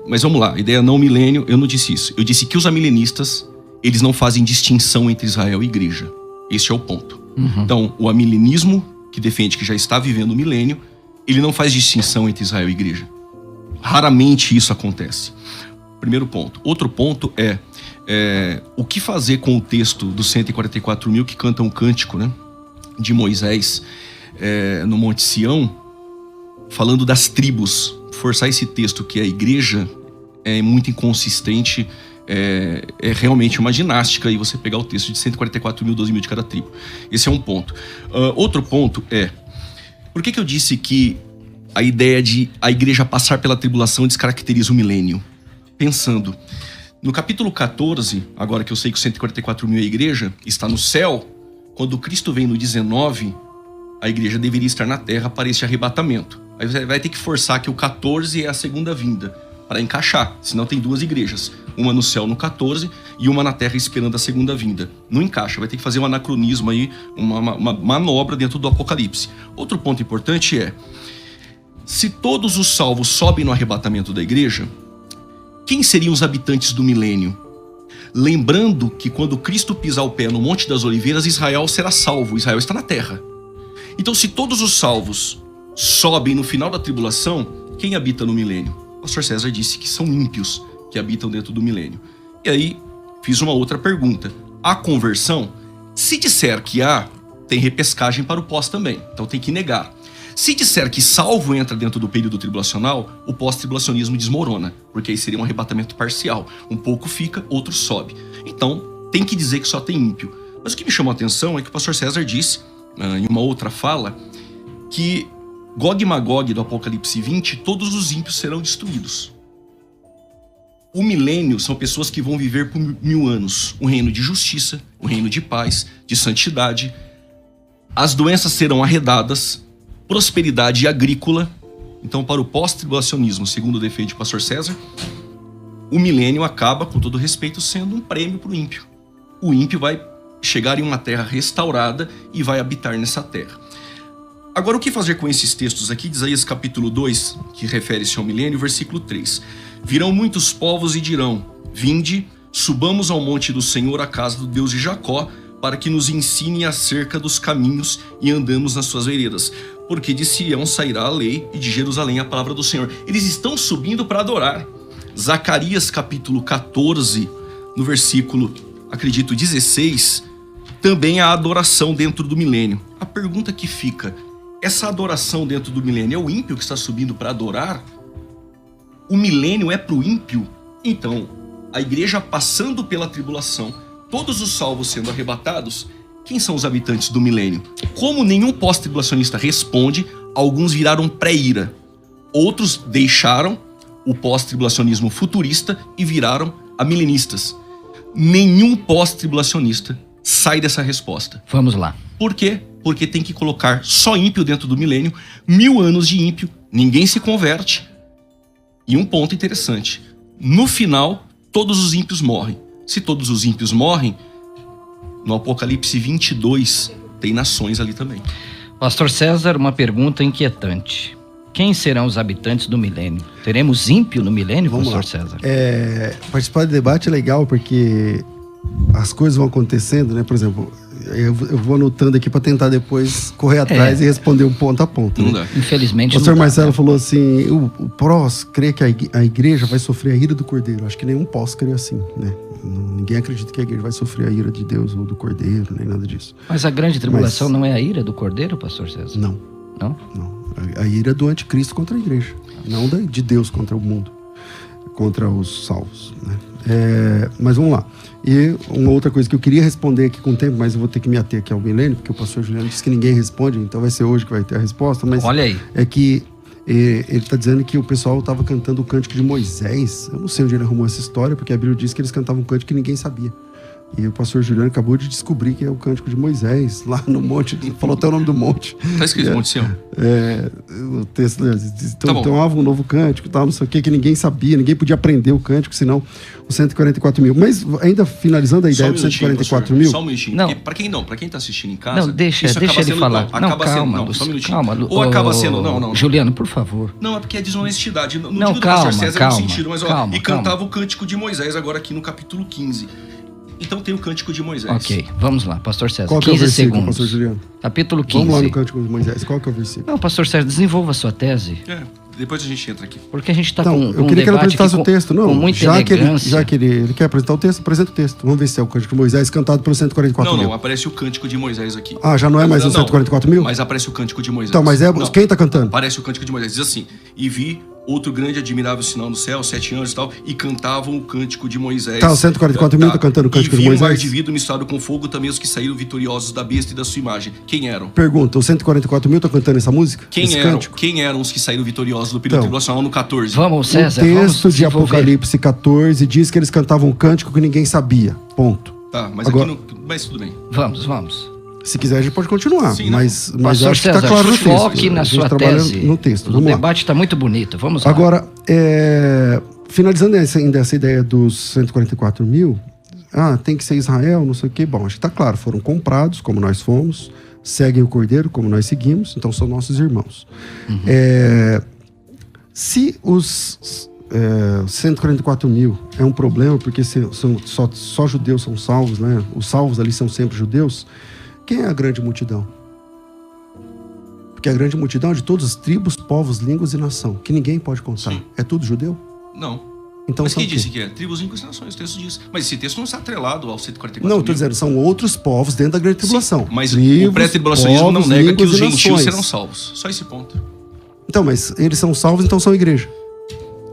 Mas vamos lá, a ideia não milênio, eu não disse isso. Eu disse que os amilenistas, eles não fazem distinção entre Israel e igreja. Esse é o ponto. Então, o amilenismo, que defende que já está vivendo o milênio, ele não faz distinção entre Israel e igreja. Raramente isso acontece. Primeiro ponto. Outro ponto é o que fazer com o texto dos 144 mil que cantam o cântico, né, de Moisés no Monte Sião, falando das tribos. Forçar esse texto que é a igreja é muito inconsistente, é realmente uma ginástica e você pegar o texto de 144 mil, 12 mil de cada tribo. Esse é um ponto. Outro ponto por que eu disse que a ideia de a igreja passar pela tribulação descaracteriza o milênio? Pensando, no capítulo 14, agora que eu sei que os 144 mil é a igreja, está no céu, quando Cristo vem no 19, a igreja deveria estar na terra para esse arrebatamento. Aí você vai ter que forçar que o 14 é a segunda vinda, para encaixar, senão tem 2 igrejas, uma no céu no 14 e uma na terra esperando a segunda vinda. Não encaixa, vai ter que fazer um anacronismo aí, uma manobra dentro do Apocalipse. Outro ponto importante se todos os salvos sobem no arrebatamento da igreja, quem seriam os habitantes do milênio? Lembrando que quando Cristo pisar o pé no Monte das Oliveiras, Israel será salvo, Israel está na terra. Então, se todos os salvos sobem no final da tribulação, quem habita no milênio? O pastor César disse que são ímpios que habitam dentro do milênio. E aí, fiz uma outra pergunta. A conversão, se disser que há, tem repescagem para o pós também, então tem que negar. Se disser que salvo entra dentro do período tribulacional, o pós-tribulacionismo desmorona, porque aí seria um arrebatamento parcial. Um pouco fica, outro sobe. Então, tem que dizer que só tem ímpio. Mas o que me chamou a atenção é que o pastor César disse, em uma outra fala, que Gog e Magog do Apocalipse 20, todos os ímpios serão destruídos. O milênio são pessoas que vão viver por 1000 anos. Um reino de justiça, um reino de paz, de santidade. As doenças serão arredadas, prosperidade agrícola. Então, para o pós-tribulacionismo, segundo defende o pastor César, o milênio acaba, com todo respeito, sendo um prêmio para o ímpio. O ímpio vai chegar em uma terra restaurada e vai habitar nessa terra. Agora, o que fazer com esses textos aqui? De Isaías capítulo 2, que refere-se ao milênio, versículo 3. Virão muitos povos e dirão, vinde, subamos ao monte do Senhor, a casa do Deus de Jacó, para que nos ensine acerca dos caminhos e andamos nas suas veredas. Porque de Sião sairá a lei e de Jerusalém a palavra do Senhor. Eles estão subindo para adorar. Zacarias capítulo 14, no versículo, acredito, 16, também há adoração dentro do milênio. A pergunta que fica, essa adoração dentro do milênio é o ímpio que está subindo para adorar? O milênio é para o ímpio? Então, a igreja passando pela tribulação, todos os salvos sendo arrebatados, Quem são os habitantes do milênio? Como nenhum pós-tribulacionista responde, alguns viraram pré-ira. Outros deixaram o pós-tribulacionismo futurista e viraram amilenistas. Nenhum pós-tribulacionista sai dessa resposta. Vamos lá. Por quê? Porque tem que colocar só ímpio dentro do milênio, 1000 anos de ímpio, ninguém se converte. E um ponto interessante, no final, todos os ímpios morrem. Se todos os ímpios morrem, no Apocalipse 22, tem nações ali também. Pastor César, uma pergunta inquietante. Quem serão os habitantes do milênio? Teremos ímpio no milênio, Vamos pastor lá. César? Participar do debate é legal porque as coisas vão acontecendo, né? Por exemplo, eu vou anotando aqui para tentar depois correr atrás e responder um ponto a ponto. Não Né? dá. Infelizmente O pastor não dá, Marcelo né? falou assim, o prós crê que a igreja vai sofrer a ira do cordeiro. Acho que nenhum pós crê assim, né? Ninguém acredita que a igreja vai sofrer a ira de Deus ou do cordeiro, nem nada disso. Mas a grande tribulação não é a ira do cordeiro, pastor César? Não. Não? Não. A ira é do anticristo contra a igreja, não de Deus contra o mundo, contra os salvos, né? Mas vamos lá. E uma outra coisa que eu queria responder aqui com o tempo, mas eu vou ter que me ater aqui ao milênio, porque o pastor Juliano disse que ninguém responde, então vai ser hoje que vai ter a resposta. Mas Olha aí. é que ele está dizendo que o pessoal estava cantando o cântico de Moisés. Eu não sei onde ele arrumou essa história, porque a Bíblia diz que eles cantavam um cântico que ninguém sabia. E o pastor Juliano acabou de descobrir que é o cântico de Moisés, lá no monte, falou até o nome do monte. Tá escrito Monte Sião? O texto diz, Tá bom. tomava um novo cântico, tal, não sei o que ninguém sabia, ninguém podia aprender o cântico, senão os 144 mil. Mas ainda finalizando a ideia dos 144 mil. Só um minutinho. Não. Porque pra quem tá assistindo em casa... Não, deixa isso ele acaba sendo, falar. Não, acaba sendo, calma, não, só um minutinho. calma. Ou acaba sendo... Não. Juliano, por favor. Não, é porque é desonestidade. Não Não, digo do calma, pastor César calma, no sentido, mas calma, e cantava o cântico de Moisés agora aqui no capítulo 15. Então tem o cântico de Moisés. Ok, vamos lá, pastor César. Qual que é o 15 versículo, segundos. pastor Juliano? Capítulo 15. Vamos lá no cântico de Moisés. Qual que é o versículo? Não, pastor César, desenvolva a sua tese. Depois a gente entra aqui. Porque a gente está Então, com eu queria que ele debate apresentasse aqui o texto. com Não, muita já que elegância. ele quer apresentar o texto, apresenta o texto. Vamos ver se é o cântico de Moisés cantado pelos 144 mil. Não, aparece o cântico de Moisés aqui. Ah, já não é mais os 144 mil? Mas aparece o cântico de Moisés. Então, mas Não, quem tá cantando? Aparece o cântico de Moisés. Diz assim: e vi outro grande e admirável sinal no céu, 7 anjos e tal, e cantavam o cântico de Moisés. Tá, os 144 mil tá cantando o cântico de E vi um mar Moisés? de vidro misturado com fogo, também os que saíram vitoriosos da besta e da sua imagem. Quem eram? Pergunta, os 144 mil tá cantando essa música? Esse cântico? Quem eram os que saíram vitoriosos do período Então, tribulacional no 14? Vamos, O César, vamos texto de desenvolver. Apocalipse 14 diz que eles cantavam um cântico que ninguém sabia. Ponto. Tá, mas Agora- aqui no... Mas tudo bem. Vamos. Se quiser, a gente pode continuar. Sim, não. mas eu Pastor acho que César, tá claro no texto. foque na A gente sua trabalha tese. no texto. O Vamos lá. debate está muito bonito. Vamos lá. Agora, finalizando ainda essa ideia dos 144 mil, tem que ser Israel, não sei o quê. Bom, acho que tá claro, foram comprados, como nós fomos, seguem o Cordeiro, como nós seguimos, então são nossos irmãos. Se os 144 mil é um problema, porque só judeus são salvos, né? Os salvos ali são sempre judeus, quem é a grande multidão? Porque a grande multidão é de todas as tribos, povos, línguas e nação, que ninguém pode contar. Sim. É tudo judeu? Não. Então Mas são quem quem? disse que é? Tribos, línguas e nações, o texto diz. Mas esse texto não está atrelado ao 144 Não, mil. eu tô dizendo, são outros povos dentro da grande tribulação. Mas Tribos, o pré-tribulacionismo não povos, nega que línguas os e gentios nações. serão salvos. Só esse ponto. Então, mas eles são salvos, então são igreja.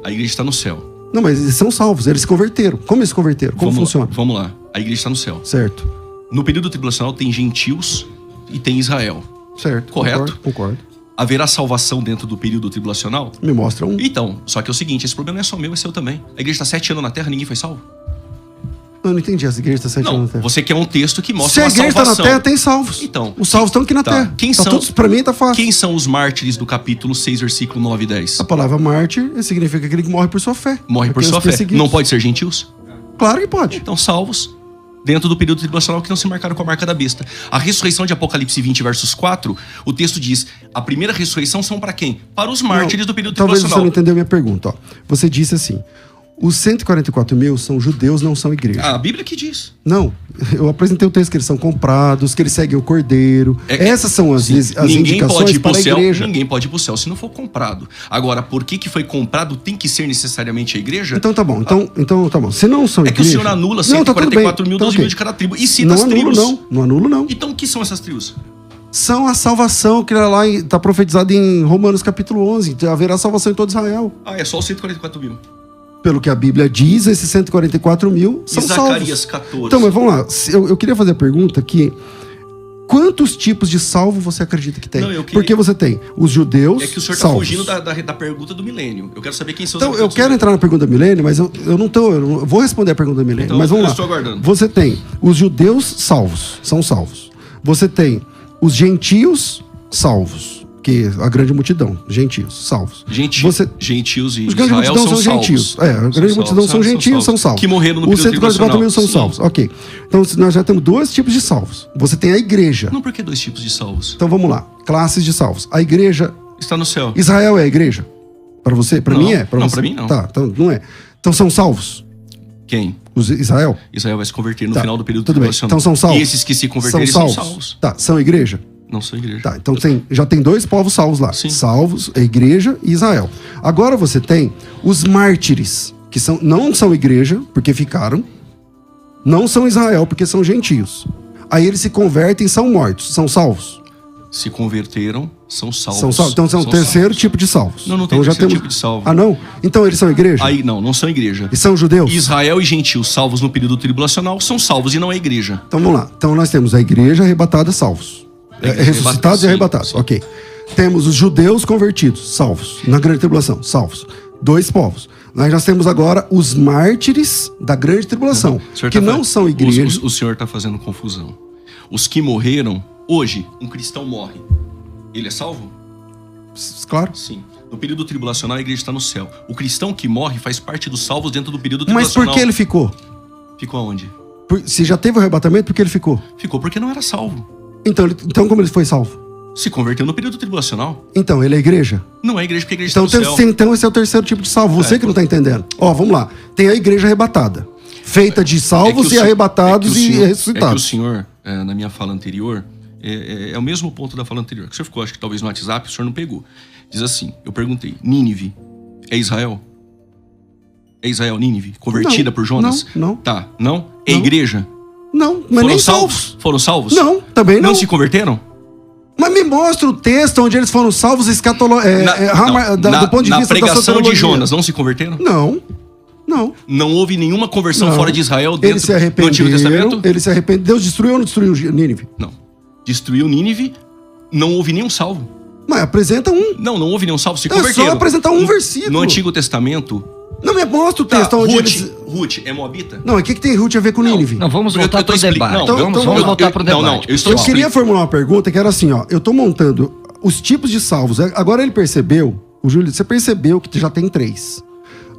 A igreja está no céu. Não, mas eles são salvos, eles se converteram. Como eles se converteram? Como funciona? Vamos lá. A igreja está no céu. Certo, No período tribulacional tem gentios e tem Israel. certo. Correto? Concordo. Haverá salvação dentro do período tribulacional? Me mostra um. Então, só que é o seguinte, esse problema não é só meu, é seu também. A igreja está 7 anos na Terra, ninguém foi salvo? Eu não entendi, essa igreja está 7 anos Não, na Terra. você quer um texto que Se mostra a uma igreja está salvação. na Terra, tem salvos. Então, os salvos estão aqui na tá. Terra. Quem tá são- Todos, pra mim tá fácil. Quem são os mártires do capítulo 6, versículo 9 e 10? A palavra mártir significa aquele que morre por sua fé. Morre por Aqueles sua fé. perseguidos. Não pode ser gentios? Claro que pode. Então, salvos dentro do período tribulacional que não se marcaram com a marca da besta. A ressurreição de Apocalipse 20, versos 4, o texto diz, a primeira ressurreição são para quem? Para os mártires do período Talvez você não tribulacional. entendeu a minha pergunta. Ó. Você disse assim, os 144 mil são judeus, não são igreja. A Bíblia que diz. Não, eu apresentei o texto que eles são comprados, que eles seguem o Cordeiro. Essas são as Ninguém indicações pode ir pro para a céu, igreja. ninguém pode ir pro céu se não for comprado. Agora, por que foi comprado tem que ser necessariamente a igreja? Então tá bom, então tá bom. Se não são É que o igreja... senhor anula Não, tá tudo 144 bem. mil, Tá 12 ok. mil de cada tribo. E cita Não as anulo tribos. não anulo não. Então, o que são essas tribos? São a salvação que lá está profetizada em Romanos capítulo 11. Haverá salvação em todo Israel. É só os 144 mil. Pelo que a Bíblia diz, esses 144 mil são e Zacarias salvos. 14. Então, mas vamos lá. Eu queria fazer a pergunta que Quantos tipos de salvo você acredita que tem? Não, eu queria- Porque você tem os judeus É que o senhor tá salvos. fugindo da pergunta do milênio. Eu quero saber quem são os Então, eu habitantes quero do entrar na pergunta do milênio, mas eu não vou responder a pergunta do milênio. Então, mas vamos eu lá. estou aguardando. Você tem os judeus salvos, são salvos. Você tem os gentios salvos, que é a grande multidão, gentios salvos. Você- Gentios e Os grandes Israel multidão são são salvos. gentios. A grande multidão são gentios, são salvos. Que morreram no Os período 144 mil são tribulacional. salvos. Ok. Então nós já temos dois tipos de salvos. Você tem a igreja. Não, por que dois tipos de salvos? Então vamos lá. Classes de salvos. A igreja. Está no céu. Israel é a igreja? Para você? Para Não. mim é? Pra Não, você? pra mim não. Tá, então não é. Então são salvos. Quem? Os Israel? Israel vai se converter no Tá, final do período tudo bem. tribulacional. Então são salvos. E esses que se converterem são salvos. Tá, são igreja? Não são igreja. Tá, então já tem dois povos salvos lá. Sim. Salvos, a igreja e Israel. Agora você tem os mártires, que não são igreja, porque ficaram. Não são Israel, porque são gentios. Aí eles se convertem e são mortos. São salvos? Se converteram, são salvos. São salvos. Então são o terceiro salvos. tipo de salvos. Não, não então tem já terceiro temos... tipo de salvo. Ah, não? Então eles são igreja? Aí não são igreja. E são judeus? Israel e gentios salvos no período tribulacional são salvos e não é igreja. Então vamos lá. Então nós temos a igreja arrebatada, salvos. Ressuscitados e sim, arrebatados. sim. Ok. Temos os judeus convertidos, salvos. Na grande tribulação, salvos. Dois povos. Nós temos agora os mártires da grande tribulação, O senhor que tá não são igreja. O senhor está fazendo confusão. Os que morreram, hoje, um cristão morre. Ele é salvo? Claro. Sim. No período tribulacional, a igreja está no céu. O cristão que morre faz parte dos salvos dentro do período Mas tribulacional. por que ele ficou? Ficou aonde? Se já teve o arrebatamento, por que ele ficou? Ficou porque não era salvo. Então como ele foi salvo? Se converteu no período tribulacional. Então, ele é igreja? Não é igreja, porque a igreja Então, está no céu. então esse é o terceiro tipo de salvo. Você que não está entendendo. Ó, vamos lá. Tem a igreja arrebatada. Feita de salvos e arrebatados e ressuscitados. É que o senhor, na minha fala anterior, é o mesmo ponto da fala anterior. Que o senhor ficou, acho que talvez no WhatsApp, o senhor não pegou. Diz assim, eu perguntei, Nínive é Israel? É Israel Nínive? Convertida Não, por Jonas? não. Tá, não? É Não. igreja? Não, mas Foram nem salvos? salvos. Foram salvos? Não, também não. Não se converteram? Mas me mostra o texto onde eles foram salvos do ponto de na vista da pregação de soteriologia. Jonas, não se converteram? Não. Não houve nenhuma conversão Não. fora de Israel dentro Eles se do Antigo arrependeram. Testamento? Eles se arrependeram. Deus destruiu ou não destruiu Nínive? Não. Destruiu Nínive, não houve nenhum salvo. Mas apresenta um. Não houve nenhum salvo, se É só converteram. apresentar um versículo. No Antigo Testamento... Não me mostra o Tá, texto onde Ruth é moabita? Não, o que tem Ruth a ver com Nínive? Não, vamos Eu voltar tô pro explicando. debate. Não, vamos então, voltar pro não, debate. eu estou Eu pessoal. queria formular uma pergunta que era assim, ó. Eu tô montando os tipos de salvos. Agora ele percebeu, o Júlio, você percebeu que já tem 3.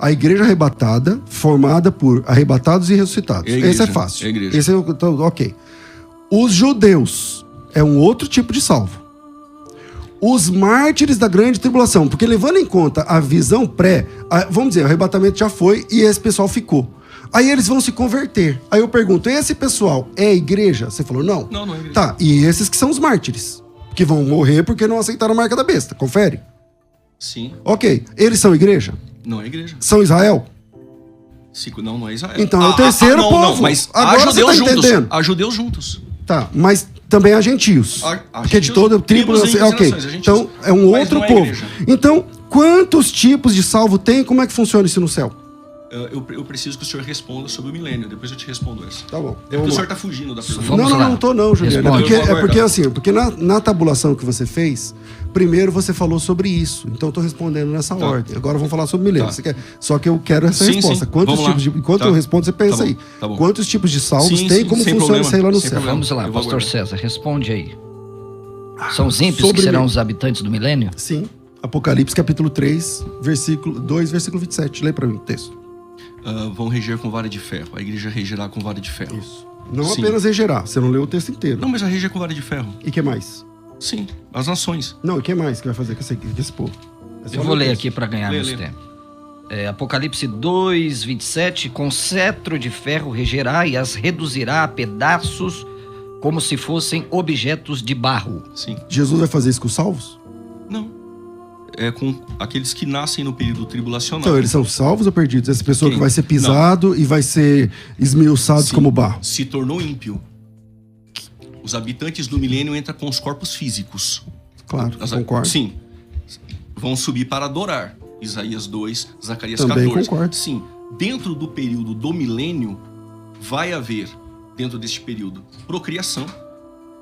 A igreja arrebatada, formada por arrebatados e ressuscitados. É a igreja, Esse é fácil. é a igreja. Esse é ok. Os judeus é um outro tipo de salvo. Os mártires da grande tribulação, porque levando em conta a visão vamos dizer, o arrebatamento já foi e esse pessoal ficou. Aí eles vão se converter. Aí eu pergunto, esse pessoal é a igreja? Você falou, não. Não é igreja. Tá, e esses que são os mártires, que vão morrer porque não aceitaram a marca da besta. Confere? Sim, Ok, eles são igreja? não é igreja. São Israel? Não é Israel. Então é o terceiro não, povo. Não, mas Agora há você judeus tá juntos. entendendo. Há judeus juntos. Tá, mas também há gentios. Há Que é de gentios, toda tribo. tribos, línguas e Ok, nações, há gentios. então é um Mas outro não é povo. igreja. Então, quantos tipos de salvo tem? Como é que funciona isso no céu? Eu preciso que o senhor responda sobre o milênio. Depois eu te respondo essa. Tá bom. É porque o senhor está fugindo da pergunta. Vamos não, lá. não tô não, Juliano. Responde. Eu vou aguardar. Porque na tabulação que você fez, primeiro você falou sobre isso. Então eu tô respondendo nessa Tá. ordem. Agora vamos falar sobre milênio. Tá. Você quer? Só que eu quero essa Sim, resposta. sim. Quantos Vamos tipos lá. de... Enquanto Tá. eu respondo, você pensa Tá bom. aí. Tá bom. Quantos tipos de salvos Sim, tem? sim, Como sem funciona problema. isso aí lá no Sem céu? problema. Vamos lá, Eu vou pastor aguardar. César, responde aí. São os ímpios sobre que serão mim. os habitantes do milênio? Sim. Apocalipse capítulo 3, versículo 2, versículo 27. Lê para mim o texto. Vão reger com vara de ferro. A igreja regerá com vara de ferro. Isso. Não Sim. apenas regerar. Você não leu o texto inteiro. Não, mas a reger com vara de ferro. E que mais? Sim, as nações. Não, e que mais que vai fazer com esse povo? É só Eu vou ler o ler texto. aqui para ganharmos Lê. tempo. Apocalipse 2, 27. Com cetro de ferro regerá e as reduzirá a pedaços como se fossem objetos de barro. Sim. Jesus vai fazer isso com os salvos? Não. É com aqueles que nascem no período tribulacional. Então, eles são salvos ou perdidos? Essa pessoa Quem? que vai ser pisado e vai ser esmiuçado Sim. como barro. Se tornou ímpio. Os habitantes do milênio entram com os corpos físicos. Claro, As- concordo. Sim. Vão subir para adorar. Isaías 2, Zacarias Também 14. concordo. Sim. Dentro do período do milênio, vai haver, dentro deste período, procriação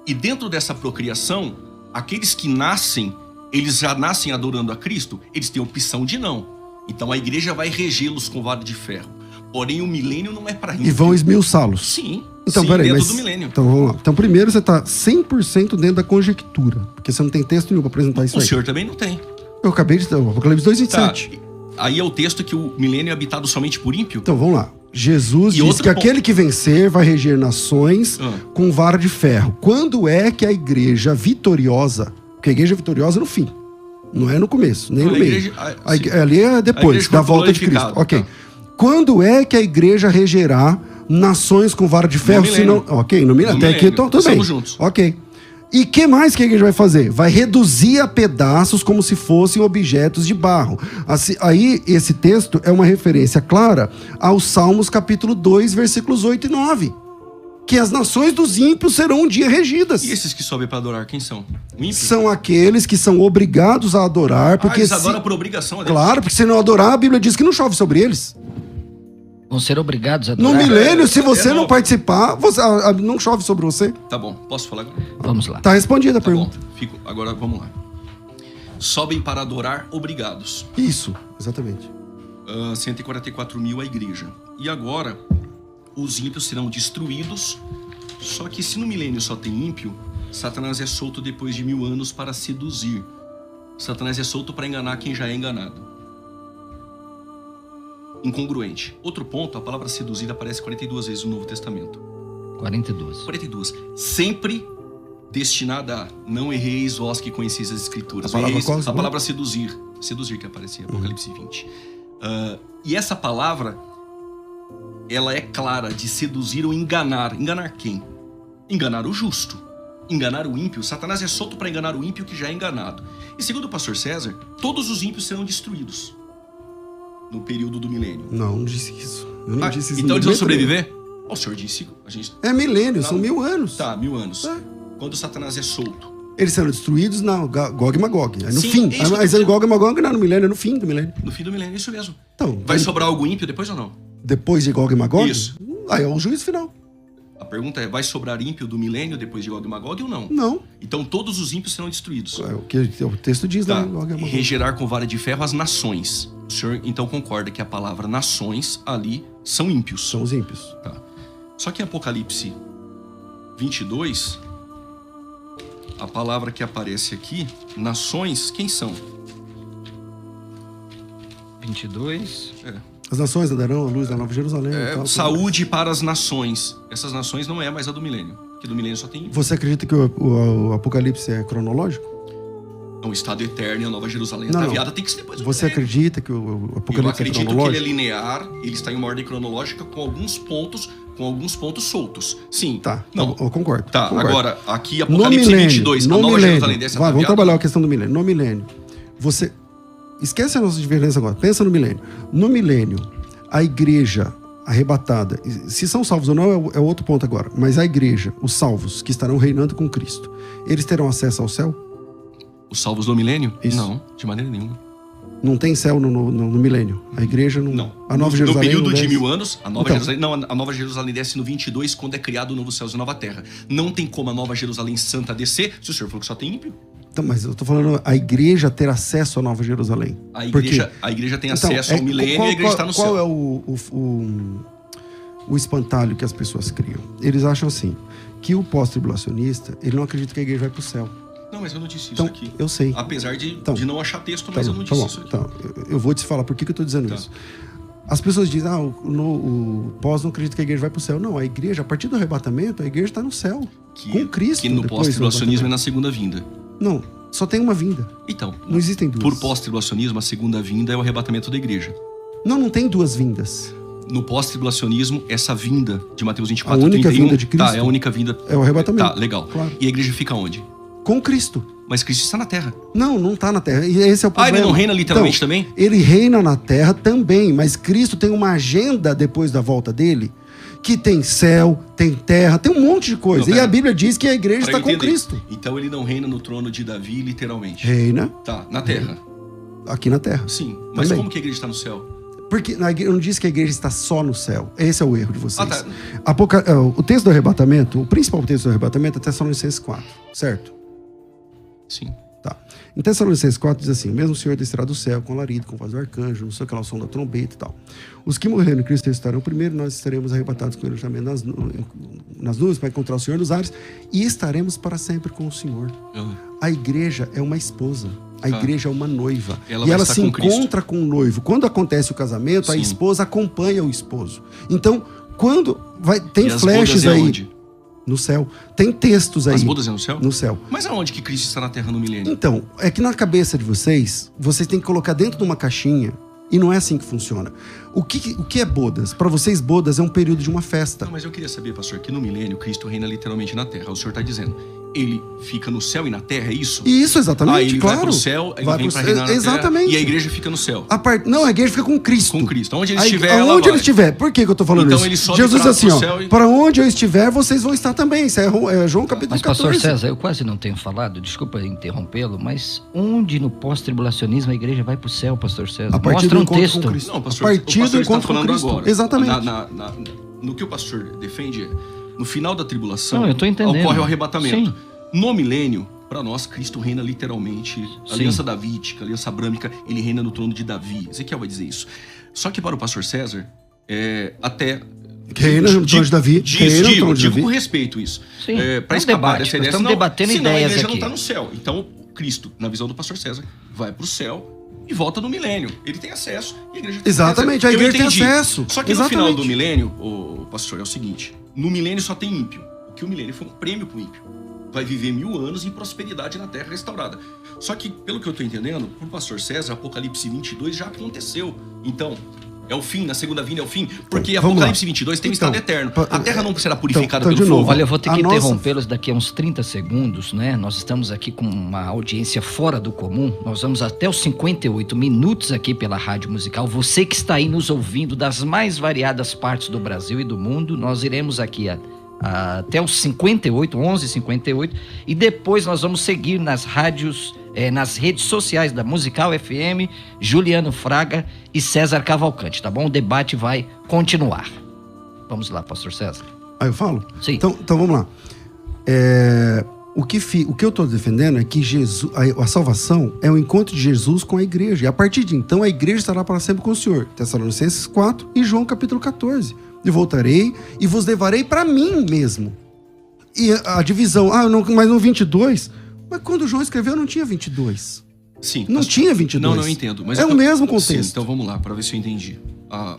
E dentro dessa procriação, aqueles que nascem, eles já nascem adorando a Cristo, eles têm a opção de não. Então a igreja vai regê-los com vara de ferro. Porém, o milênio não é para ímpio. E vão esmiuçá-los. Sim, Então, sim, peraí, dentro mas... do milênio. Então, vamos lá. Então, primeiro você tá 100% dentro da conjectura. Porque você não tem texto nenhum pra apresentar isso O aí. senhor também não tem. Eu acabei de... Apocalipse 2:27. Tá. Aí é o texto que o milênio é habitado somente por ímpio? Então, vamos lá. Jesus E diz outro que ponto. aquele que vencer vai reger nações Ah. com vara de ferro. Quando é que a igreja vitoriosa... Porque a igreja vitoriosa é no fim. Não é no começo, nem Não, no a meio. igreja- sim. Ali é depois, igreja da foi volta de Cristo. glorificada, Ok. tá. Quando é que a igreja regerá nações com vara de ferro? Se não... milênio. Ok, no milênio. No Até aqui, milênio. tudo bem. Estamos juntos. Ok. E que mais que a igreja vai fazer? Vai reduzir a pedaços como se fossem objetos de barro. Assim, aí, esse texto é uma referência clara aos Salmos capítulo 2, versículos 8 e 9. Que as nações dos ímpios serão um dia regidas. E esses que sobem para adorar, quem são? O ímpio? São aqueles que são obrigados a adorar, porque eles adoram por obrigação a Deus. Claro, porque se não adorar, a Bíblia diz que não chove sobre eles. Vão ser obrigados a No adorar? milênio, se você é não novo. participar, não chove sobre você. Tá bom, posso falar agora? Vamos lá. Tá respondida a Tá bom, pergunta. agora vamos lá. Sobem para adorar obrigados. Isso, exatamente. 144 mil a igreja. E agora, os ímpios serão destruídos. Só que se no milênio só tem ímpio, Satanás é solto depois de 1000 anos para seduzir. Satanás é solto para enganar quem já é enganado. Incongruente. Outro ponto, a palavra seduzir aparece 42 vezes no Novo Testamento. 42. 42. Sempre destinada a não erreis vós que conheceis as escrituras. A palavra Erreis, qual? a palavra seduzir. Seduzir que aparece em Apocalipse 20. E essa palavra, ela é clara de seduzir ou enganar. Enganar quem? Enganar o justo. Enganar o ímpio. Satanás é solto para enganar o ímpio que já é enganado. E segundo o pastor César, todos os ímpios serão destruídos no período do milênio. Não disse isso. Eu não disse isso. Então eles no vão momento sobreviver? O senhor disse. A gente... nenhum. É milênio, são 1000 anos. Tá, 1000 anos. É. Quando Satanás é solto. Eles serão destruídos na Gog e Magog. É no Sim, fim. é isso que eu Mas tô é Gog e Magog não é no milênio, é no fim do milênio. No fim do milênio, isso mesmo. Então, Vai sobrar algo ímpio depois ou não? depois de Gog e Magog? Isso. Aí é o juízo final. A pergunta é, vai sobrar ímpio do milênio depois de Gog e Magog ou não? Não. Então todos os ímpios serão destruídos. É o que o texto diz Tá. lá em Gog e E Magog. regerar com vara de ferro as nações. O senhor então concorda que a palavra nações ali são ímpios. São os ímpios. Tá. Só que em Apocalipse 22, a palavra que aparece aqui, nações, quem são? 22. As nações darão a luz da Nova Jerusalém. e tal, Saúde para as nações. Essas nações não é mais a do milênio. Porque do milênio só tem Você acredita que o Apocalipse é cronológico? um estado eterno e a Nova Jerusalém Não, ataviada tem que ser depois do Você milênio. acredita que o Eu Apocalipse é acredito que ele é cronológico? linear, ele está em uma ordem cronológica com alguns pontos soltos. Sim. Tá, Não. eu concordo. Tá, concordo. agora, aqui No Apocalipse milênio, 22, a no Nova milênio. Jerusalém desce Vai, vamos ataviada. trabalhar a questão do milênio. No milênio, você... Esquece a nossa diferença agora. Pensa no milênio. No milênio, a igreja arrebatada, se são salvos ou não é outro ponto agora, mas a igreja, os salvos que estarão reinando com Cristo, eles terão acesso ao céu? Os salvos do milênio? Isso. Não, de maneira nenhuma. Não tem céu no milênio. A igreja não... Não. A Nova no Jerusalém período não de desce? 1000 anos, a Nova Então. Jerusalém... Não, a Nova Jerusalém desce no 22, quando é criado o novo céus e nova terra. Não tem como a Nova Jerusalém Santa descer, se o senhor falou que só tem ímpio. Então, mas eu tô falando a igreja ter acesso à Nova Jerusalém. A Por quê? igreja tem Então, acesso ao milênio e a igreja está no qual céu. é o espantalho que as pessoas criam? Eles acham assim, que o pós-tribulacionista, ele não acredita que a igreja vai pro céu. Não, mas eu não disse Então, isso aqui. eu sei. Apesar de não achar texto, Tá mas bom, eu não tá disse bom. isso aqui. Então, eu vou te falar por que eu tô dizendo Tá. isso. As pessoas dizem, o pós não acredita que a igreja vai pro céu. Não, a igreja, a partir do arrebatamento, a igreja está no céu. Com Cristo. Que no depois do pós-tribulacionismo é arrebatamento. na segunda vinda. Não, só tem uma vinda. Então, Não existem duas. por pós-tribulacionismo, a segunda vinda é o arrebatamento da igreja. Não tem duas vindas. No pós-tribulacionismo, essa vinda de Mateus 24, A única 31... vinda de Cristo? Tá, é a única vinda... É o arrebatamento. Tá, legal. Claro. E a igreja fica onde? Com Cristo. Mas Cristo está na terra. Não tá na terra. E esse é o problema. Ele não reina literalmente Então, também? Ele reina na terra também, mas Cristo tem uma agenda depois da volta dele, que tem céu, tem terra, tem um monte de coisa. Não, E pera. a Bíblia diz que a igreja Pra eu está com entender. Cristo. Então ele não reina no trono de Davi literalmente. Reina Tá, na terra. aqui na terra. Sim. Mas Também. como que a igreja está no céu? Porque eu não disse que a igreja está só no céu. Esse é o erro de vocês. Ah, tá. O texto do arrebatamento, o principal texto do arrebatamento é Tessalonicenses 4, certo? Sim. Tá. Em Tessalonicenses 4 diz assim: mesmo o Senhor descerá do céu com alarido, com voz do arcanjo, não sei o que lá, o som da trombeta e tal. Os que morreram em Cristo estarão primeiro, nós estaremos arrebatados com ele também nas nuvens para encontrar o Senhor nos ares e estaremos para sempre com o Senhor. A igreja é uma esposa. A igreja é uma noiva. E ela se encontra com o noivo. Quando acontece o casamento, sim, a esposa acompanha o esposo. Então, quando tem flashes aí... Onde? No céu. Tem textos aí. As bodas é no céu? No céu. Mas aonde que Cristo está na terra no milênio? Então, é que na cabeça de vocês têm que colocar dentro de uma caixinha. E não é assim que funciona. O que é bodas? Para vocês, bodas é um período de uma festa. Não, mas eu queria saber, pastor, que no milênio Cristo reina literalmente na terra. O senhor está dizendo, ele fica no céu e na terra, é isso? Isso, exatamente, ele claro. vai pro céu, ele vem para reinar na exatamente. terra, e a igreja fica no céu. Não, a igreja fica com Cristo. Com Cristo. Onde ele estiver, Onde ele estiver. Por que eu tô falando então, isso? Ele sobe Jesus diz assim, céu para onde eu estiver, vocês vão estar também. Isso é João capítulo 14. Mas, pastor César, eu quase não tenho falado, desculpa interrompê-lo, mas onde no pós-tribulacionismo a igreja vai pro céu, pastor César? A partir Mostra do um encontro texto. com Cristo. Não, pastor, a partir do encontro com Cristo. Agora. Exatamente. No que o pastor defende, no final da tribulação, eu tô entendendo. Ocorre o arrebatamento. Sim. No milênio, para nós, Cristo reina literalmente. A aliança davídica, a aliança abrâmica, ele reina no trono de Davi. Ezequiel vai dizer isso. Só que para o pastor César, até... Reina no trono de Davi. Digo com respeito isso. Para escapar dessa ideia. Estamos debatendo ideias a igreja aqui. não está no céu. Então, Cristo, na visão do pastor César, vai para o céu e volta no milênio. Ele tem acesso e a igreja tem exatamente, acesso. A igreja tem acesso. Só que no final do milênio, o pastor, é o seguinte: no milênio só tem ímpio. Porque o milênio foi um prêmio pro ímpio. Vai viver 1000 anos em prosperidade na terra restaurada. Só que, pelo que eu estou entendendo, pro pastor César, Apocalipse 22 já aconteceu. Então, é o fim, na segunda vinda é o fim. Porque Apocalipse 22 tem um estado eterno. A terra não será purificada pelo fogo. Olha, eu vou ter que interrompê-los daqui a uns 30 segundos, né? Nós estamos aqui com uma audiência fora do comum. Nós vamos até os 58 minutos aqui pela Rádio Musical. Você que está aí nos ouvindo das mais variadas partes do Brasil e do mundo, nós iremos aqui até os 58, 11h58, e depois nós vamos seguir nas rádios, nas redes sociais da Musical FM, Juliano Fraga e César Cavalcante, tá bom? O debate vai continuar. Vamos lá, pastor César. Eu falo? Sim. Então vamos lá. O que eu estou defendendo é que a salvação é o encontro de Jesus com a igreja. E a partir de então, a igreja estará para sempre com o Senhor. Tessalonicenses 4 e João capítulo 14. E voltarei e vos levarei para mim mesmo. E a divisão, mas no 22... Mas quando João escreveu, não tinha 22. Sim. Não tinha 22. Não entendo. Mas o mesmo contexto. Sim, então vamos lá, para ver se eu entendi.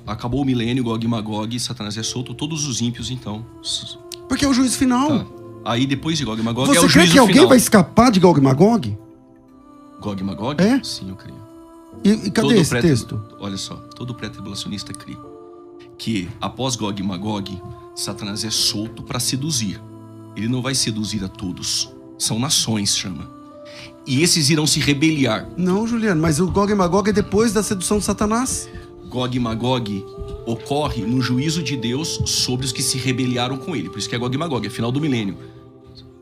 Acabou o milênio, Gog e Magog, Satanás é solto, todos os ímpios, então... Porque é o juízo final. Tá. Aí depois de Gog e Magog é o juízo final. Você crê que alguém vai escapar de Gog e Magog? Gog e Magog? É? Sim, eu creio. E cadê esse texto? Olha só, todo pré-tribulacionista crê que após Gog e Magog, Satanás é solto para seduzir. Ele não vai seduzir a todos. São nações, chama. E esses irão se rebeliar. Não, Juliano, mas o Gog e Magog é depois da sedução de Satanás. Gog e Magog ocorre no juízo de Deus sobre os que se rebeliaram com ele. Por isso que é Gog e Magog, é final do milênio.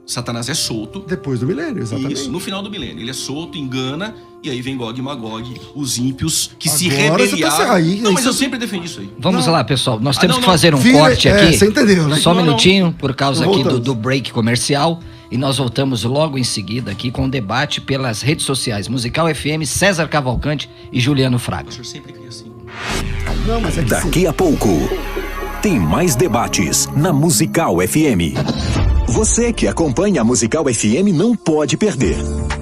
Satanás é solto. Depois do milênio, exatamente. Isso, no final do milênio. Ele é solto, engana, e aí vem Gog e Magog, os ímpios que se rebeliaram. Não, mas eu sempre defendi isso aí. Vamos lá, pessoal. Nós temos que fazer um corte aqui. Você entendeu, né? Só um minutinho, por causa aqui do break comercial. E nós voltamos logo em seguida aqui com o debate pelas redes sociais. Musical FM, César Cavalcante e Juliano Fraga. O senhor sempre queria assim. Não, mas Daqui a pouco, tem mais debates na Musical FM. Você que acompanha a Musical FM não pode perder.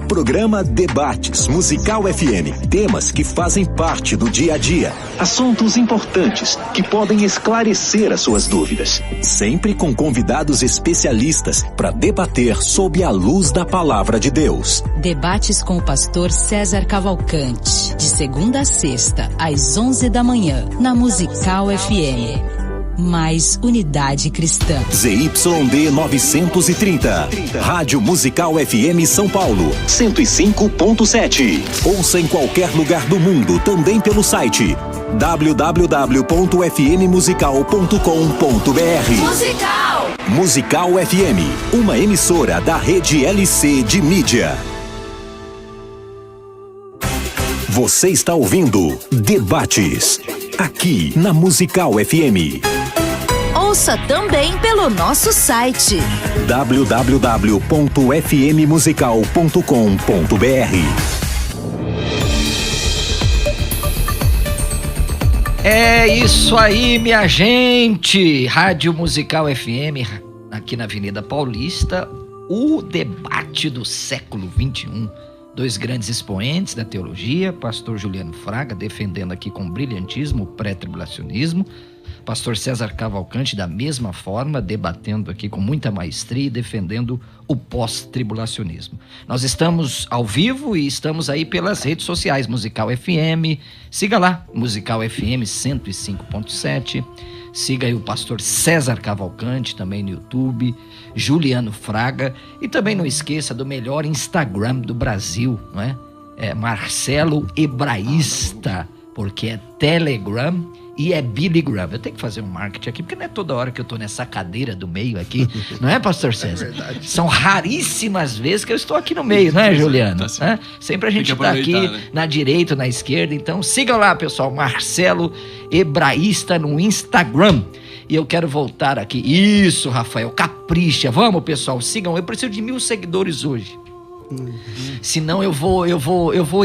Programa Debates Musical FM. Temas que fazem parte do dia a dia. Assuntos importantes que podem esclarecer as suas dúvidas. Sempre com convidados especialistas para debater sob a luz da palavra de Deus. Debates com o pastor César Cavalcante. De segunda a sexta, às 11 da manhã, na Musical FM. Mais unidade cristã. ZYD 930. Rádio Musical FM São Paulo. 105.7. Ouça em qualquer lugar do mundo, também pelo site www.fmmusical.com.br. Musical FM, uma emissora da rede LC de mídia. Você está ouvindo Debates aqui na Musical FM. Ouça também pelo nosso site www.fmmusical.com.br. É isso aí, minha gente! Rádio Musical FM, aqui na Avenida Paulista, o debate do século XXI. Dois grandes expoentes da teologia, pastor Juliano Fraga, defendendo aqui com brilhantismo o pré-tribulacionismo, pastor César Cavalcante, da mesma forma, debatendo aqui com muita maestria e defendendo o pós-tribulacionismo. Nós estamos ao vivo e estamos aí pelas redes sociais, Musical FM, siga lá, Musical FM 105.7, siga aí o pastor César Cavalcante, também no YouTube, Juliano Fraga, e também não esqueça do melhor Instagram do Brasil, não é? É Marcelo Hebraísta, porque é Telegram e é Billy Graham. Eu tenho que fazer um marketing aqui, porque não é toda hora que eu tô nessa cadeira do meio aqui, não é, pastor César? É verdade. São raríssimas vezes que eu estou aqui no meio, não é, Juliano? Tá, sempre a gente tá aqui, né? Na direita, na esquerda. Então sigam lá, pessoal, Marcelo Hebraísta no Instagram. E eu quero voltar aqui. Isso, Rafael, capricha. Vamos, pessoal, sigam. Eu preciso de 1000 seguidores hoje. Senão eu vou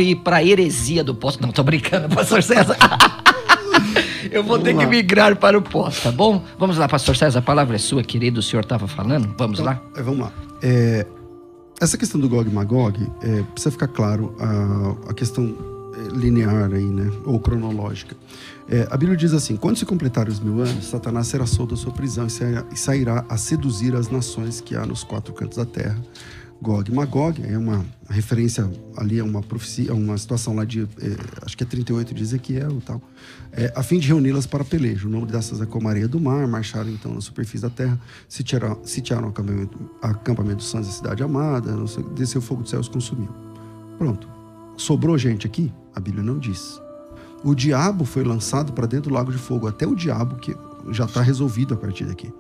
ir pra heresia do pós. Não, tô brincando, pastor César. Eu vou ter que migrar para o pós, tá bom? Vamos lá, pastor César, a palavra é sua, querido, o senhor estava falando? Vamos lá? Vamos lá. Essa questão do Gog e Magog, precisa ficar claro a questão linear aí, né? Ou cronológica. A Bíblia diz assim: quando se completarem os 1000 anos, Satanás será solto da sua prisão e sairá a seduzir as nações que há nos 4 cantos da terra. Gog e Magog é uma referência ali, é uma profecia, uma situação lá de, acho que é 38 de Ezequiel e tal, a fim de reuni-las para pelejo. O nome dessas é como a areia do mar, marcharam então na superfície da terra, sitiaram o acampamento dos santos da cidade amada, desceu o fogo do céu e os consumiu. Pronto. Sobrou gente aqui? A Bíblia não diz. O diabo foi lançado para dentro do lago de fogo, até o diabo, que já está resolvido a partir daqui.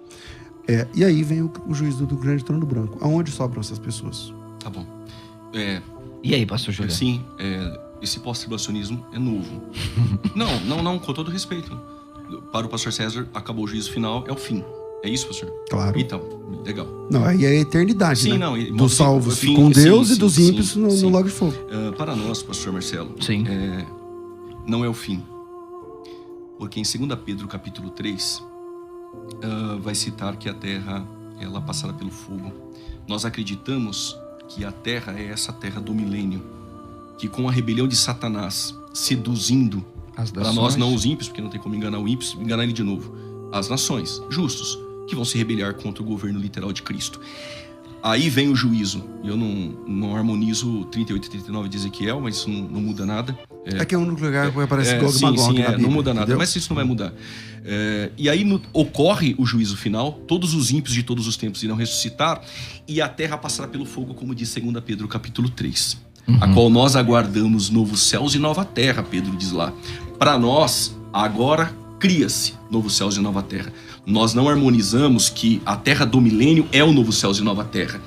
E aí vem o juízo do grande trono branco. Aonde sobram essas pessoas? Tá bom. E aí, pastor Júlio? Sim, esse pós-tribulacionismo é novo. não, com todo respeito. Para o pastor César, acabou o juízo final, é o fim. É isso, pastor? Claro. Então, legal. Não, aí é a eternidade, sim, né? Não, dos salvos com Deus e dos ímpios no lago de fogo. Para nós, pastor Marcelo, sim. Não é o fim. Porque em 2 Pedro, capítulo 3... vai citar que a terra ela passará pelo fogo. Nós acreditamos que a terra é essa terra do milênio, que com a rebelião de Satanás seduzindo, para nós não os ímpios, porque não tem como enganar o ímpio, enganar ele de novo, as nações, justos, que vão se rebeliar contra o governo literal de Cristo. Aí vem o juízo. Eu não harmonizo 38 e 39 de Ezequiel, mas isso não muda nada. Que é o único lugar que aparece Gog e Magog na Bíblia, não muda nada, entendeu? mas isso não vai mudar. E aí ocorre o juízo final, todos os ímpios de todos os tempos irão ressuscitar, e a terra passará pelo fogo, como diz 2 Pedro capítulo 3, a qual nós aguardamos novos céus e nova terra, Pedro diz lá. Para nós, agora cria-se novos céus e nova terra. Nós não harmonizamos que a terra do milênio é o novo céus e nova terra.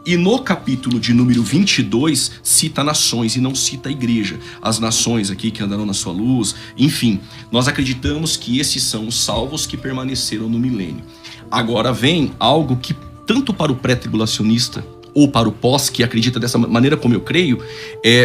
E no capítulo de número 22, cita nações e não cita a igreja. As nações aqui que andarão na sua luz, enfim. Nós acreditamos que esses são os salvos que permaneceram no milênio. Agora vem algo que, tanto para o pré-tribulacionista ou para o pós, que acredita dessa maneira como eu creio,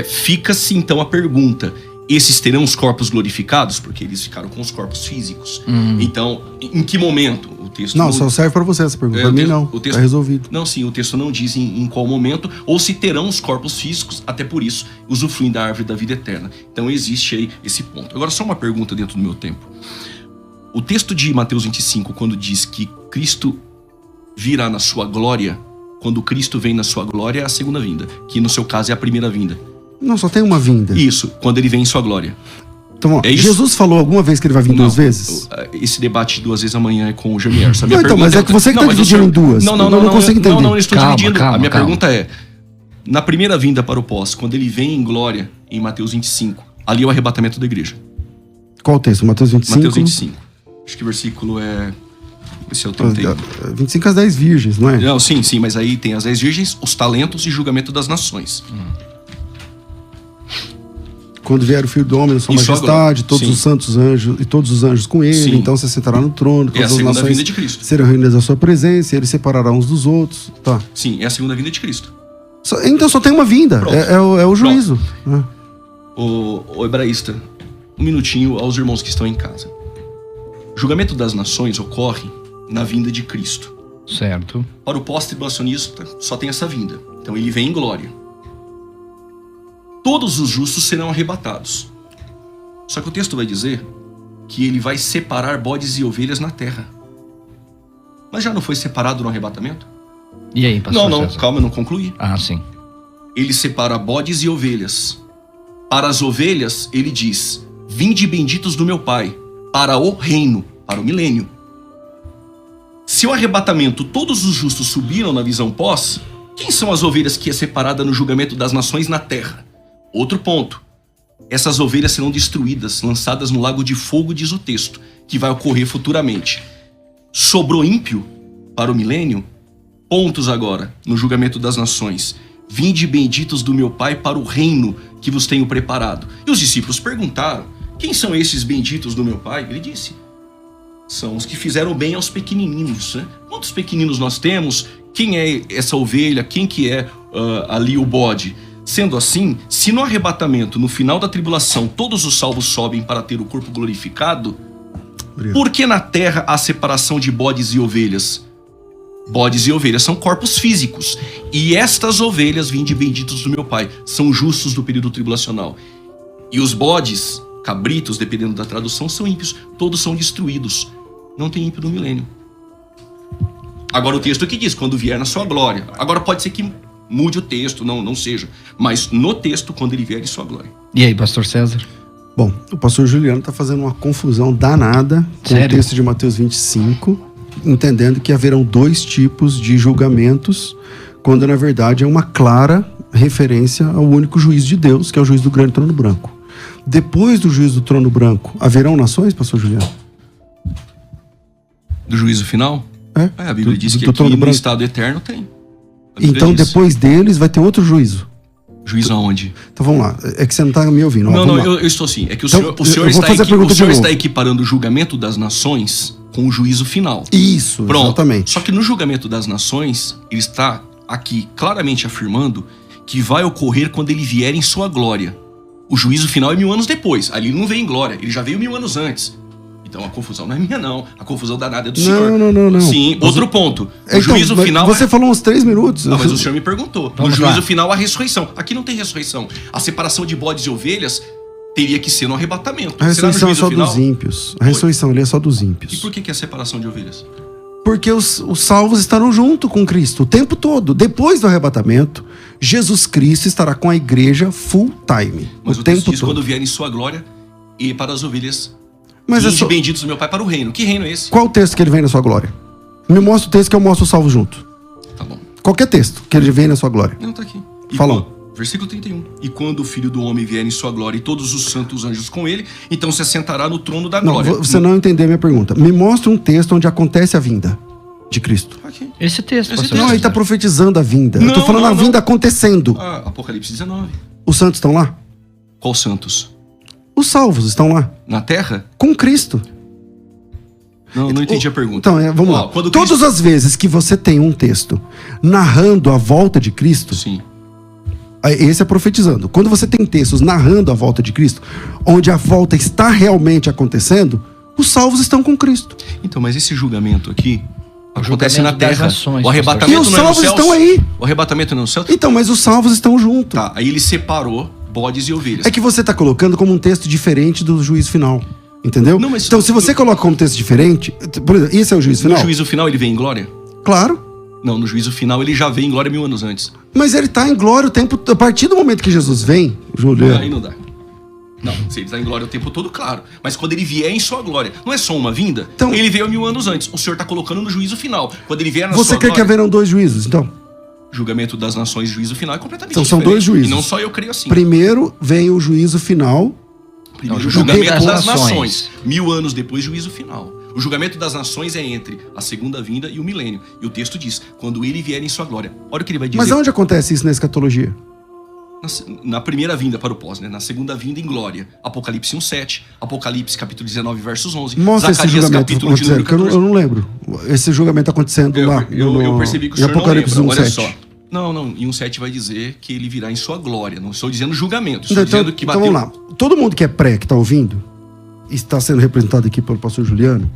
fica-se então a pergunta: esses terão os corpos glorificados? Porque eles ficaram com os corpos físicos. Então, em que momento? O texto não, só serve para você essa pergunta. Para mim não, tá resolvido. Não, sim, o texto não diz em qual momento, ou se terão os corpos físicos, até por isso, usufruem da árvore da vida eterna. Então existe aí esse ponto. Agora, só uma pergunta dentro do meu tempo. O texto de Mateus 25, quando diz que Cristo virá na sua glória, quando Cristo vem na sua glória, é a segunda vinda, que no seu caso é a primeira vinda. Não, só tem uma vinda. Isso, quando ele vem em sua glória. Então, Jesus falou alguma vez que ele vai vir 2 vezes? Esse debate 2 vezes amanhã é com o Jamier. Não, então, mas é que você que está dividindo em duas. Não consigo entender. Não, eu estou dividindo. A minha pergunta é: na primeira vinda para o pós, quando ele vem em glória, em Mateus 25, ali é o arrebatamento da igreja. Qual o texto? Mateus 25? Mateus 25. Acho que o versículo é... Esse é o 31. 25 as 10 virgens, não é? Não, sim, mas aí tem as 10 virgens, os talentos e julgamento das nações. Quando vier o Filho do Homem, na sua Em sua majestade, glória. todos Sim. os santos anjos e todos os anjos com ele, Sim. então você sentará no trono, É a todas as segunda nações vinda de Cristo. serão reunidas à sua presença, e ele separará uns dos outros. Tá. Sim, é a segunda vinda de Cristo. Então só tem uma vinda, Pronto. é o juízo. né? O hebraísta, um minutinho aos irmãos que estão em casa. O julgamento das nações ocorre na vinda de Cristo. Certo. Para o pós-tribulacionista, só tem essa vinda. Então ele vem em glória. Todos os justos serão arrebatados. Só que o texto vai dizer que ele vai separar bodes e ovelhas na terra. Mas já não foi separado no arrebatamento? E aí, pastor Não, César? calma, eu não concluí. Ah, sim. Ele separa bodes e ovelhas. Para as ovelhas, ele diz: vinde benditos do meu Pai, para o reino, para o milênio. Se o arrebatamento todos os justos subiram na visão pós, quem são as ovelhas que é separada no julgamento das nações na terra? Outro ponto. Essas ovelhas serão destruídas, lançadas no lago de fogo, diz o texto, que vai ocorrer futuramente. Sobrou ímpio para o milênio? Pontos agora, no julgamento das nações. Vinde benditos do meu Pai para o reino que vos tenho preparado. E os discípulos perguntaram: quem são esses benditos do meu Pai? Ele disse: são os que fizeram bem aos pequenininhos. Né? Quantos pequeninos nós temos? Quem é essa ovelha? Quem que é ali o bode? Sendo assim, se no arrebatamento, no final da tribulação, todos os salvos sobem para ter o corpo glorificado, por que na terra há separação de bodes e ovelhas? Bodes e ovelhas são corpos físicos. E estas ovelhas, vinde benditos do meu Pai, são justos do período tribulacional. E os bodes, cabritos, dependendo da tradução, são ímpios. Todos são destruídos. Não tem ímpio no milênio. Agora o texto aqui diz, quando vier na sua glória. Agora pode ser que mude o texto, não seja. Mas no texto, quando ele vier em sua glória. E aí, pastor César? Bom, o pastor Juliano está fazendo uma confusão danada com Sério? o texto de Mateus 25, entendendo que haverão dois tipos de julgamentos, quando na verdade é uma clara referência ao único juiz de Deus, que é o juiz do grande trono branco. Depois do juízo do trono branco, haverão nações, pastor Juliano? Do juízo final? É? A Bíblia diz que do aqui trono no branco. estado eterno tem. A Bíblia Então diz. depois deles vai ter outro juízo. Juízo aonde? Então vamos lá, é que você não está me ouvindo. Não, vamos lá. eu estou sim. É que o Então, senhor, eu vou está, fazer a pergunta o senhor de está novo. equiparando o julgamento das nações com o juízo final. Isso, Pronto. exatamente. Só que no julgamento das nações, ele está aqui claramente afirmando que vai ocorrer quando ele vier em sua glória. O juízo final é 1000 anos depois. Ali ele não veio em glória, ele já veio 1000 anos antes. Então a confusão não é minha, não. A confusão danada é do senhor. Não. Sim, outro ponto. O juízo mas final. Você falou uns 3 minutos. Não, mas o senhor me perguntou. Vamos No juízo lá. final, a ressurreição. Aqui não tem ressurreição. A separação de bodes e ovelhas teria que ser no arrebatamento. A Será no ressurreição é juízo só final? dos ímpios. A ressurreição ali é só dos E ímpios. por que é a separação de ovelhas? Porque os salvos estarão junto com Cristo o tempo todo. Depois do arrebatamento, Jesus Cristo estará com a igreja full time. Mas o o texto tempo diz todo. quando vier em sua glória e para as ovelhas. Mas é Vinde só... benditos do meu Pai para o reino. Que reino é esse? Qual o texto que ele vem na sua glória? Me mostra o texto que eu mostro o salvo junto. Tá bom. Qualquer texto que ele vem na sua glória. Não, tá aqui. E Fala. Versículo 31. E quando o Filho do Homem vier em sua glória e todos os santos anjos com ele, então se assentará no trono da Não, glória. você não entendeu a minha pergunta. Me mostra um texto onde acontece a vinda de Cristo. Aqui. Esse texto, Esse pastor texto. Não, ele está César. profetizando a vinda. Eu tô Não, falando não, a não. vinda acontecendo. Ah, Apocalipse 19. Os santos estão lá? Qual santos? Os salvos estão lá. Na terra? Com Cristo. Não entendi a pergunta. Então, vamos Ó, lá. quando Todas as vezes que você tem um texto narrando a volta de Cristo, Sim. esse é profetizando. Quando você tem textos narrando a volta de Cristo, onde a volta está realmente acontecendo, os salvos estão com Cristo. Então, mas esse julgamento aqui acontece na julgamento das terra. nações, O arrebatamento E os não é no salvos céu. estão aí. O arrebatamento não é no céu. Então, mas os salvos estão junto. Tá, aí ele separou bodes e ovelhas. É que você está colocando como um texto diferente do juízo final. Entendeu? Não, mas- Então, se você coloca como texto diferente, por exemplo, esse é o juízo No final? juízo final ele vem em glória? Claro. Não, no juízo final ele já vem em glória 1000 anos antes. Mas ele está em glória o tempo. A partir do momento que Jesus vem, Juliano. Aí não dá. Não, se ele está em glória o tempo todo, claro. Mas quando ele vier em sua glória, não é só uma vinda? Então- Ele veio 1000 anos antes. O senhor está colocando no juízo final. Quando ele vier na Você sua quer que glória, haverão dois juízos, então? julgamento das nações, juízo final é completamente Então são diferente. dois juízos. E não só eu creio assim. Primeiro vem o juízo final. Primeiro, Não, o julgamento das das nações. nações. 1000 anos depois, juízo final. O julgamento das nações é entre a segunda vinda e o milênio. E o texto diz, quando ele vier em sua glória. Olha o que ele vai dizer. Mas onde acontece isso na escatologia? na primeira vinda para o pós, né? Na segunda vinda em glória. Apocalipse 1:7, Apocalipse capítulo 19, versos 11. Mostra esse Zacarias julgamento capítulo de número acontecendo, que 14. eu não lembro. Esse julgamento acontecendo lá. Eu percebi que o senhor não Apocalipse lembra. Olha 1:7. só. Não. Em 1:7 vai dizer que ele virá em sua glória. Não estou dizendo julgamento. Estou Então, dizendo que bateu... vamos lá. Todo mundo que é pré, que está ouvindo, e está sendo representado aqui pelo pastor Juliano,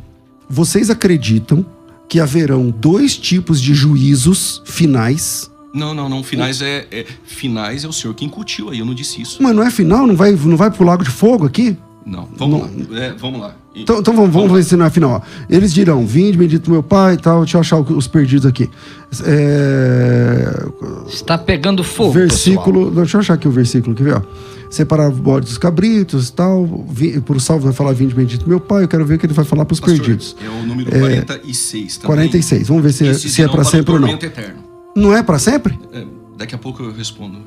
vocês acreditam que haverão 2 tipos de juízos finais? Não. Finais finais é o senhor que incutiu aí. Eu não disse isso. Mas não é final? Não vai pro lago de fogo aqui? Não. Vamos lá. Então vamos ver se não é final. Ó. Eles dirão, vinde, bendito meu pai e tal. Deixa eu achar os perdidos aqui. Está pegando fogo, versículo, pessoal. deixa eu achar aqui o versículo, quer ver? Ó. Separar os bodes dos cabritos e tal. Por salvo vai falar, vinde, bendito meu pai. Eu quero ver o que ele vai falar para os perdidos. É o número 46 também. 46. Vamos ver se é para sempre ou não. Eterno. Não é para sempre? Daqui a pouco eu respondo.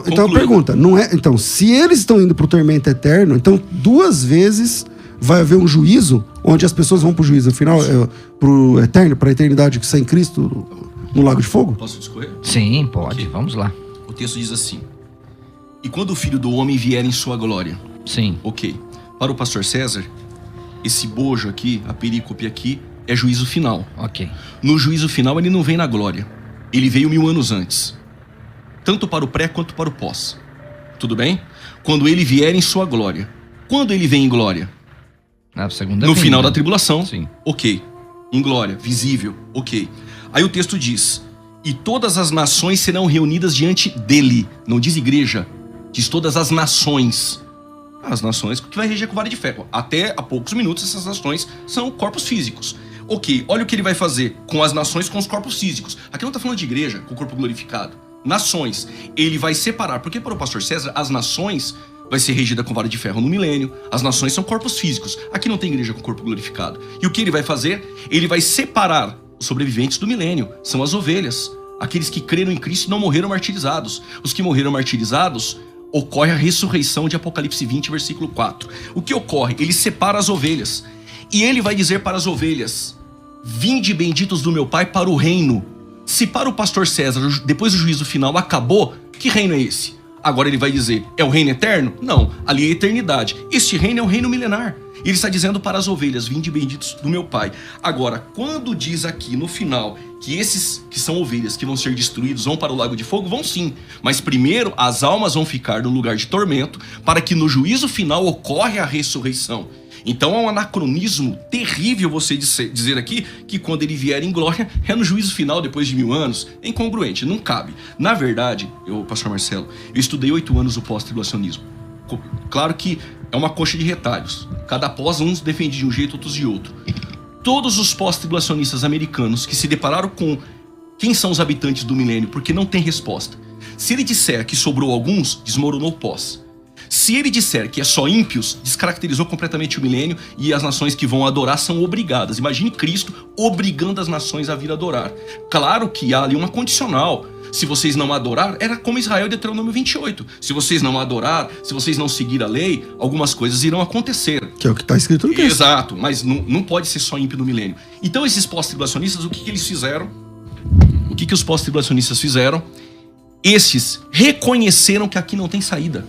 Então pergunta, não é? Então, se eles estão indo pro tormento eterno, então 2 vezes vai haver um juízo onde as pessoas vão pro juízo final, pro eterno, pra eternidade que sem Cristo no lago de fogo? Posso discorrer? Sim, pode. Okay. Vamos lá. O texto diz assim: e quando o Filho do Homem vier em sua glória. Sim. Ok. Para o pastor César, esse bojo aqui, a perícope aqui, é juízo final. Ok. No juízo final ele não vem na glória. Ele veio 1000 anos antes. Tanto para o pré quanto para o pós. Tudo bem? Quando ele vier em sua glória. Quando ele vem em glória? Na segunda no vinda. final da tribulação. Sim. Ok. Em glória, visível. Ok. Aí o texto diz: e todas as nações serão reunidas diante dele. Não diz igreja. Diz todas as nações. As nações que vai reger com vara de ferro. Até há poucos minutos essas nações são corpos físicos. Ok, olha o que ele vai fazer com as nações, com os corpos físicos. Aqui não está falando de igreja, com o corpo glorificado. Nações. Ele vai separar, porque para o pastor César, as nações vai ser regida com vara de ferro no milênio. As nações são corpos físicos. Aqui não tem igreja com corpo glorificado. E o que ele vai fazer? Ele vai separar os sobreviventes do milênio. São as ovelhas. Aqueles que creram em Cristo e não morreram martirizados. Os que morreram martirizados, ocorre a ressurreição de Apocalipse 20, versículo 4. O que ocorre? Ele separa as ovelhas. E ele vai dizer para as ovelhas: vinde benditos do meu pai para o reino. Se para o pastor César, depois do juízo final, acabou, que reino é esse? Agora ele vai dizer, é o reino eterno? Não, ali é a eternidade. Este reino é o reino milenar. Ele está dizendo para as ovelhas, vinde benditos do meu pai. Agora, quando diz aqui no final que esses que são ovelhas que vão ser destruídos vão para o lago de fogo, vão sim. Mas primeiro as almas vão ficar no lugar de tormento, para que no juízo final ocorre a ressurreição. Então é um anacronismo terrível você dizer aqui que quando ele vier em glória é no juízo final depois de 1000 anos. É incongruente, não cabe. Na verdade, pastor Marcelo, eu estudei 8 anos o pós-tribulacionismo. Claro que é uma coxa de retalhos. Cada pós, uns defendem de um jeito, outros de outro. Todos os pós-tribulacionistas americanos que se depararam com quem são os habitantes do milênio, porque não tem resposta. Se ele disser que sobrou alguns, desmoronou o pós. Se ele disser que é só ímpios, descaracterizou completamente o milênio e as nações que vão adorar são obrigadas. Imagine Cristo obrigando as nações a vir adorar. Claro que há ali uma condicional. Se vocês não adorar, era como Israel em Deuteronômio 28. Se vocês não adorar, se vocês não seguir a lei, algumas coisas irão acontecer. Que é o que está escrito no texto. Exato, mas não pode ser só ímpio no milênio. Então esses pós-tribulacionistas, o que eles fizeram? O que os pós-tribulacionistas fizeram? Esses reconheceram que aqui não tem saída.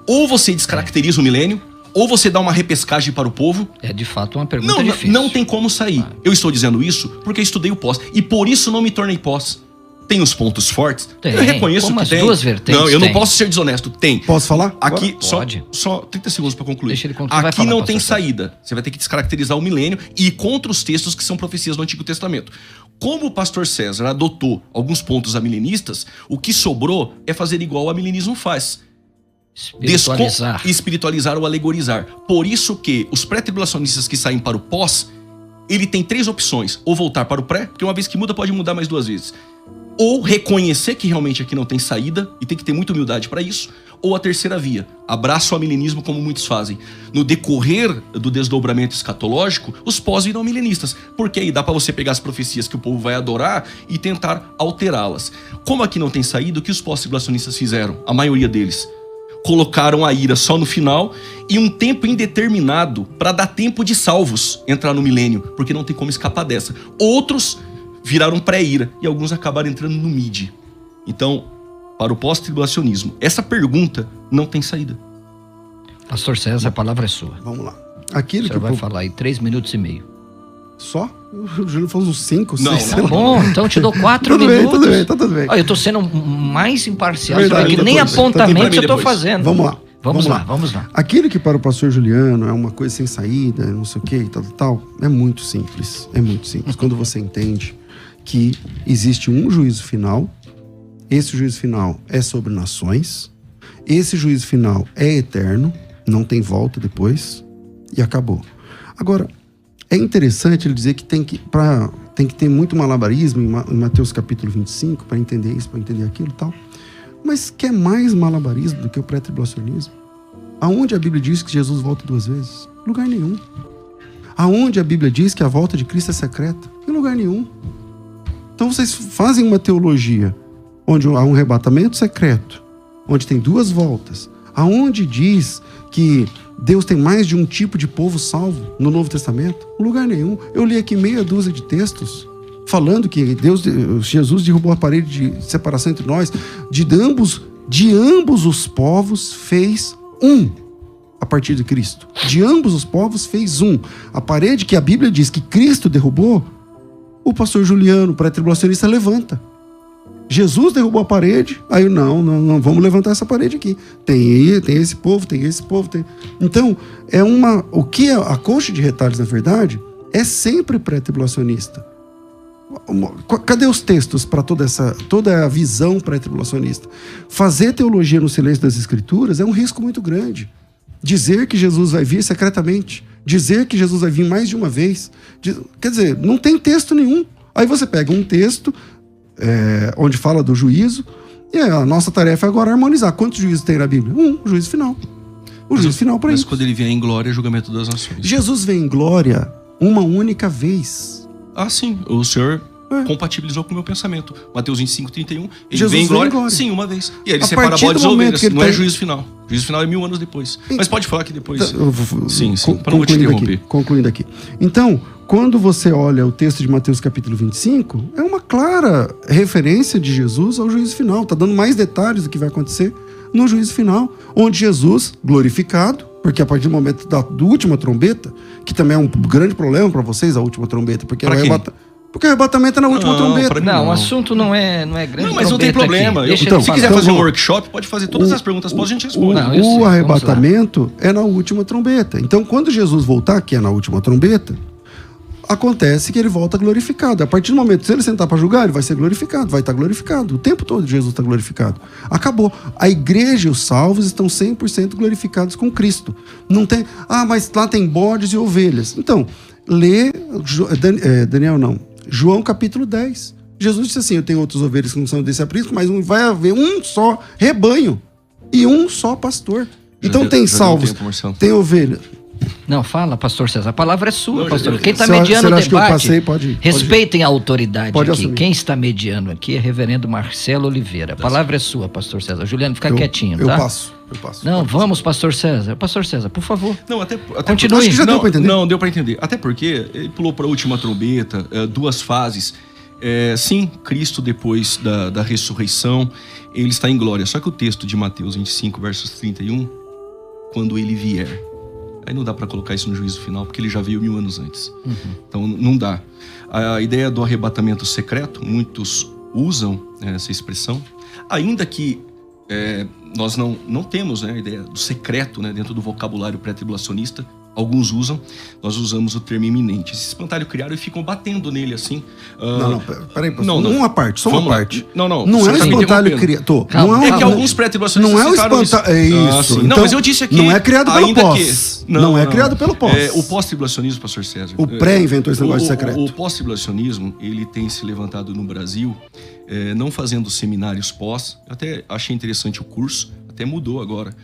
Ou você descaracteriza o milênio, ou você dá uma repescagem para o povo. É de fato uma pergunta difícil. Não tem como sair. Eu estou dizendo isso porque eu estudei o pós. E por isso não me tornei pós. Tem os pontos fortes. Tem. Eu reconheço como que as tem. Duas vertentes Não, eu tem. não posso ser desonesto. Tem. Posso falar? Aqui, Pode. só 30 segundos para concluir. Deixa ele concluir. Vai Aqui falar, não tem pastor. saída. Você vai ter que descaracterizar o milênio e ir contra os textos que são profecias do Antigo Testamento. Como o pastor César adotou alguns pontos amilenistas, o que sobrou é fazer igual o amilenismo faz. Espiritualizar ou alegorizar. Por isso que os pré-tribulacionistas que saem para o pós, ele tem 3 opções. Ou voltar para o pré, porque uma vez que muda pode mudar mais 2 vezes. Ou reconhecer que realmente aqui não tem saída, e tem que ter muita humildade para isso. Ou a terceira via, abraça o amilenismo como muitos fazem. No decorrer do desdobramento escatológico, os pós viram milenistas, porque aí dá para você pegar as profecias que o povo vai adorar e tentar alterá-las. Como aqui não tem saída, o que os pós-tribulacionistas fizeram? A maioria deles colocaram a ira só no final e um tempo indeterminado para dar tempo de salvos entrar no milênio, porque não tem como escapar dessa. Outros viraram pré-ira e alguns acabaram entrando no mid. Então, para o pós-tribulacionismo, essa pergunta não tem saída. Pastor César, a palavra é sua. Vamos lá. O Aquilo senhor que vai falar aí 3 minutos e meio. Só? O Júlio falou uns 5, 6. Tá bom, então eu te dou 4 tudo minutos. Bem, tudo bem. Olha, eu tô sendo mais imparcial, Verdade, que nem depois. apontamentos eu tô fazendo. Vamos lá. Vamos lá. Aquilo que para o pastor Juliano é uma coisa sem saída, não sei o que, tal, é muito simples. É muito simples. Quando você entende que existe um juízo final, esse juízo final é sobre nações, esse juízo final é eterno, não tem volta depois, e acabou. Agora, é interessante ele dizer que tem que ter muito malabarismo em Mateus capítulo 25 para entender isso, para entender aquilo e tal. Mas quer mais malabarismo do que o pré-tribulacionismo? Aonde a Bíblia diz que Jesus volta 2 vezes? Em lugar nenhum. Aonde a Bíblia diz que a volta de Cristo é secreta? Em lugar nenhum. Então vocês fazem uma teologia onde há um arrebatamento secreto, onde tem 2 voltas, aonde diz que Deus tem mais de um tipo de povo salvo no Novo Testamento? Em lugar nenhum. Eu li aqui meia dúzia de textos falando que Jesus derrubou a parede de separação entre nós, de ambos os povos fez um, a partir de Cristo. De ambos os povos fez um. A parede que a Bíblia diz que Cristo derrubou, o pastor Juliano, pré-tribulacionista, levanta. Jesus derrubou a parede, aí não, vamos levantar essa parede aqui. Tem esse povo, tem esse povo. Então, o que é a coxa de retalhos, na verdade, é sempre pré-tribulacionista. Cadê os textos para toda a visão pré-tribulacionista? Fazer teologia no silêncio das Escrituras é um risco muito grande. Dizer que Jesus vai vir secretamente, dizer que Jesus vai vir mais de uma vez, quer dizer, não tem texto nenhum. Aí você pega um texto onde fala do juízo, e a nossa tarefa é agora harmonizar. Quantos juízos tem na Bíblia? O juízo final. O juízo final para isso. Mas quando ele vier em glória, é julgamento das nações. Jesus vem em glória uma única vez. Ah, sim. O senhor compatibilizou com o meu pensamento. Mateus 25, 31. Ele Jesus vem em glória, sim, uma vez. E aí ele separa bodes e ovelhas. Não é juízo final. Juízo final é 1000 anos depois. Mas pode falar que depois... Sim, para não te interromper. Concluindo aqui. Então, quando você olha o texto de Mateus capítulo 25, é uma clara referência de Jesus ao juízo final. Está dando mais detalhes do que vai acontecer no juízo final, onde Jesus, glorificado, porque a partir do momento da última trombeta, que também é um grande problema para vocês, a última trombeta, porque o arrebatamento é na última trombeta. Não, o assunto não é grande. Não, mas não tem problema. Se quiser fazer um workshop, pode fazer todas as perguntas, a gente responde. O arrebatamento é na última trombeta. Então, quando Jesus voltar, que é na última trombeta, acontece que ele volta glorificado. A partir do momento que ele sentar para julgar, ele vai ser glorificado, vai estar glorificado. O tempo todo Jesus está glorificado. Acabou. A igreja e os salvos estão 100% glorificados com Cristo. Não tem... mas lá tem bodes e ovelhas. Então, lê... João capítulo 10. Jesus disse assim, eu tenho outras ovelhas que não são desse aprisco, mas vai haver um só rebanho e um só pastor. Então tem salvos, tem ovelha. Não, fala, pastor César. A palavra é sua, pastor. Quem está mediando o debate, respeitem a autoridade aqui. Assumir. Quem está mediando aqui é reverendo Marcelo Oliveira. A palavra é sua, pastor César. Juliano, fica quietinho, tá? Eu passo. Não, vamos, pastor César. Pastor César, por favor. Não, até continue. Acho que já deu para entender. Não, deu para entender. Até porque ele pulou para a última trombeta, 2 fases. Sim, Cristo, depois da ressurreição, ele está em glória. Só que o texto de Mateus 25, versos 31, quando ele vier... Aí não dá para colocar isso no juízo final, porque ele já veio 1000 anos antes. Então não dá. A ideia do arrebatamento secreto, muitos usam essa expressão, ainda que nós não temos a ideia do secreto dentro do vocabulário pré-tribulacionista. Alguns usam, nós usamos o termo iminente. Esse espantalho criaram e ficam batendo nele assim. Peraí, uma parte, só uma parte. Não é o espantalho criado. É que alguns pré-tribulacionistas não é o espantalho. É isso. Então, não, mas eu disse aqui. Não é criado pelo pós. Não é criado pelo pós. O pós-tribulacionismo, pastor César. O pré inventou esse negócio de secreto. O pós-tribulacionismo, ele tem se levantado no Brasil, não fazendo seminários pós. Eu até achei interessante o curso, até mudou agora,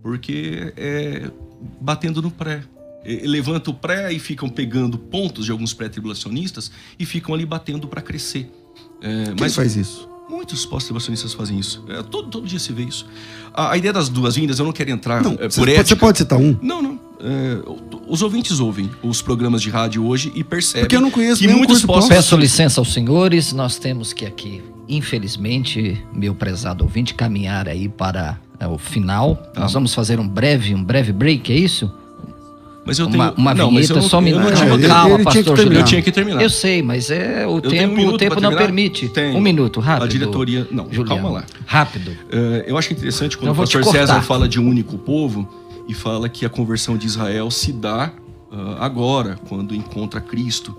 porque batendo no pré. Levanta o pré e ficam pegando pontos de alguns pré-tribulacionistas e ficam ali batendo para crescer. Quem faz isso? Muitos pós-tribulacionistas fazem isso. Todo dia se vê isso. A ideia das 2 vindas, eu não quero entrar por ética. Você pode citar um? Não. Os ouvintes ouvem os programas de rádio hoje e percebem. Porque eu não conheço que muitos Peço licença aos senhores, nós temos que aqui infelizmente, meu prezado ouvinte, caminhar aí para o final. Nós vamos fazer um breve break, é isso? Mas eu tenho... Uma vinheta, só um minuto. Calma, pastor Juliano. Eu tinha que terminar. Eu sei, mas o tempo não permite. Tem. Um minuto, rápido. A diretoria... Não, Juliano, calma lá. Rápido. Eu acho interessante quando o pastor César fala de um único povo e fala que a conversão de Israel se dá agora, quando encontra Cristo.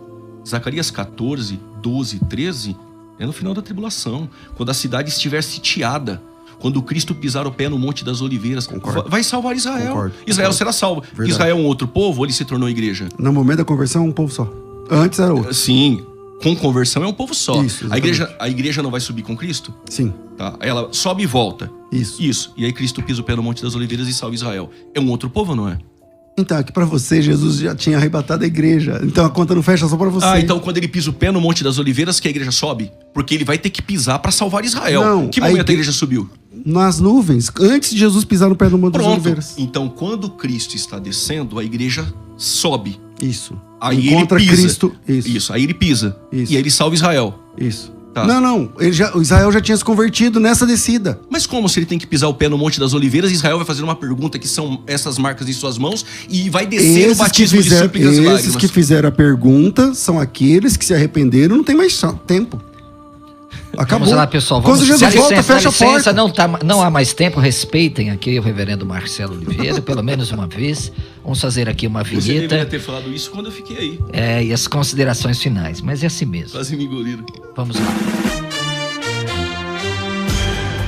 Zacarias 14, 12, 13 é no final da tribulação, quando a cidade estiver sitiada, quando Cristo pisar o pé no Monte das Oliveiras. Vai salvar Israel. Israel será salvo. Verdade. Israel é um outro povo ou ele se tornou igreja? No momento da conversão é um povo só. Antes era outro. Sim, com conversão é um povo só. Isso, a igreja não vai subir com Cristo? Sim. Tá. Ela sobe e volta. Isso. E aí Cristo pisa o pé no Monte das Oliveiras e salva Israel. É um outro povo, não é? Então, aqui pra você, Jesus já tinha arrebatado a igreja. Então a conta não fecha só pra você. Então quando ele pisa o pé no Monte das Oliveiras, que a igreja sobe? Porque ele vai ter que pisar pra salvar Israel. Não, que momento a igreja subiu? Nas nuvens, antes de Jesus pisar no pé no Monte das Oliveiras. Então quando Cristo está descendo, a igreja sobe. Isso. Aí encontra ele pisa. Cristo. Isso. Aí ele pisa. Isso. E aí ele salva Israel. Isso. Tá. Não. Israel já tinha se convertido nessa descida. Mas como se ele tem que pisar o pé no Monte das Oliveiras, Israel vai fazer uma pergunta que são essas marcas em suas mãos e vai descer o batismo de súplicas e lágrimas. Esses que fizeram a pergunta são aqueles que se arrependeram, não tem mais tempo. Acabou. Vamos lá, pessoal. Vamos. Quando Jesus volta, fecha a porta. Não há mais tempo. Respeitem aqui o reverendo Marcelo Oliveira, pelo menos uma vez. Vamos fazer aqui uma vinheta. Você deveria ter falado isso quando eu fiquei aí. E as considerações finais. Mas é assim mesmo. Quase me engoliram. Vamos lá.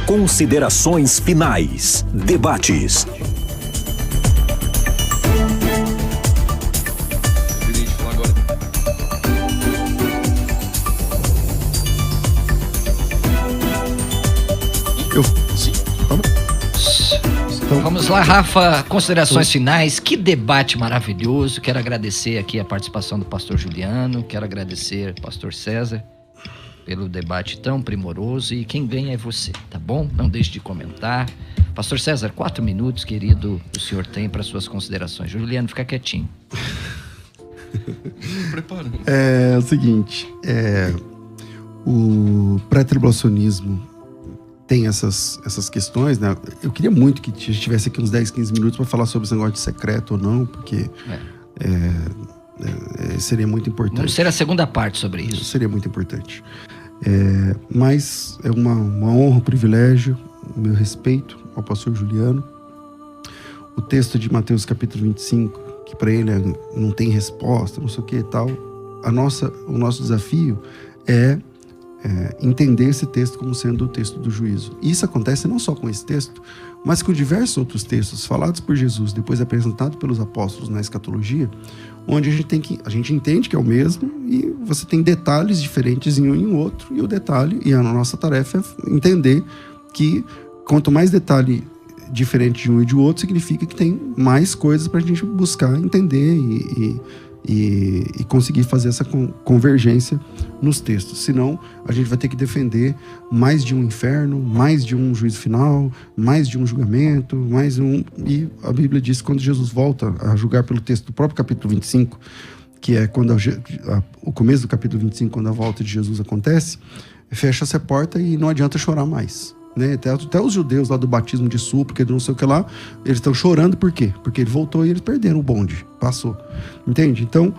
Considerações finais. Debates. Então, vamos lá, Rafa, considerações finais. Que debate maravilhoso. Quero agradecer aqui a participação do pastor Juliano, quero agradecer ao pastor César pelo debate tão primoroso, e quem ganha é você, tá bom? Não deixe de comentar. Pastor César, 4 minutos, querido, o senhor tem para suas considerações. Juliano, fica quietinho. Prepara. É o seguinte, o pré-tribulacionismo tem essas questões, né? Eu queria muito que a gente tivesse aqui uns 10, 15 minutos para falar sobre esse negócio de secreto ou não, porque seria muito importante. Vamos ter a segunda parte sobre isso. Seria muito importante. Mas é uma honra, um privilégio, o meu respeito ao pastor Juliano. O texto de Mateus capítulo 25, que para ele não tem resposta, não sei o que e tal. O nosso desafio é entender esse texto como sendo o texto do juízo. E isso acontece não só com esse texto, mas com diversos outros textos falados por Jesus, depois apresentados pelos apóstolos na escatologia, onde a gente entende que é o mesmo e você tem detalhes diferentes em um e em outro, e o detalhe, e a nossa tarefa é entender que quanto mais detalhe diferente de um e de outro, significa que tem mais coisas para a gente buscar entender e conseguir fazer essa convergência nos textos. Senão, a gente vai ter que defender mais de um inferno, mais de um juízo final, mais de um julgamento, mais um... E a Bíblia diz que quando Jesus volta a julgar pelo texto do próprio capítulo 25, que é quando o começo do capítulo 25, quando a volta de Jesus acontece, fecha-se a porta e não adianta chorar mais. Né? Até os judeus lá do batismo de súplica, não sei o que lá, eles estão chorando por quê? Porque ele voltou e eles perderam o bonde, passou, entende? Então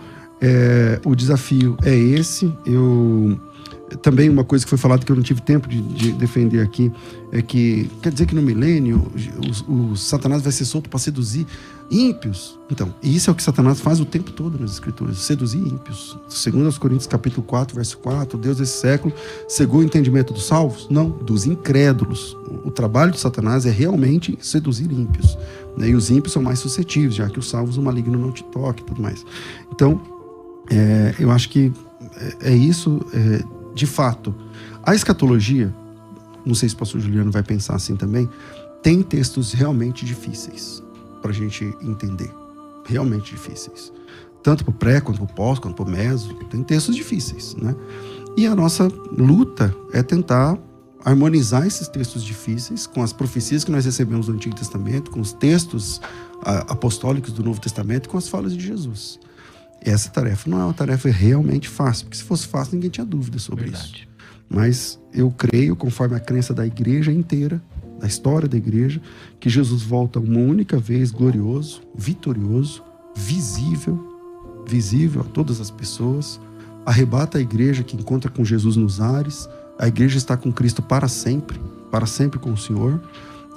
o desafio é esse. Também uma coisa que foi falada que eu não tive tempo de defender aqui é que quer dizer que no milênio o Satanás vai ser solto para seduzir ímpios. Então, isso é o que Satanás faz o tempo todo nas escrituras, seduzir ímpios. 2 Coríntios capítulo 4, verso 4, Deus desse século cegou o entendimento dos salvos? Não, dos incrédulos. O trabalho de Satanás é realmente seduzir ímpios, né? E os ímpios são mais suscetíveis, já que os salvos o maligno não te toca e tudo mais. Então, eu acho que é isso. De fato, a escatologia, não sei se o pastor Juliano vai pensar assim também, tem textos realmente difíceis para a gente entender, realmente difíceis, tanto para o pré, quanto para o pós, quanto para o meso, tem textos difíceis, né? E a nossa luta é tentar harmonizar esses textos difíceis com as profecias que nós recebemos do Antigo Testamento, com os textos apostólicos do Novo Testamento e com as falas de Jesus. Essa tarefa não é uma tarefa realmente fácil, porque se fosse fácil ninguém tinha dúvida sobre isso. Mas eu creio, conforme a crença da igreja inteira, da história da igreja, que Jesus volta uma única vez, glorioso, vitorioso, visível a todas as pessoas, arrebata a igreja que encontra com Jesus nos ares. A igreja está com Cristo para sempre com o Senhor.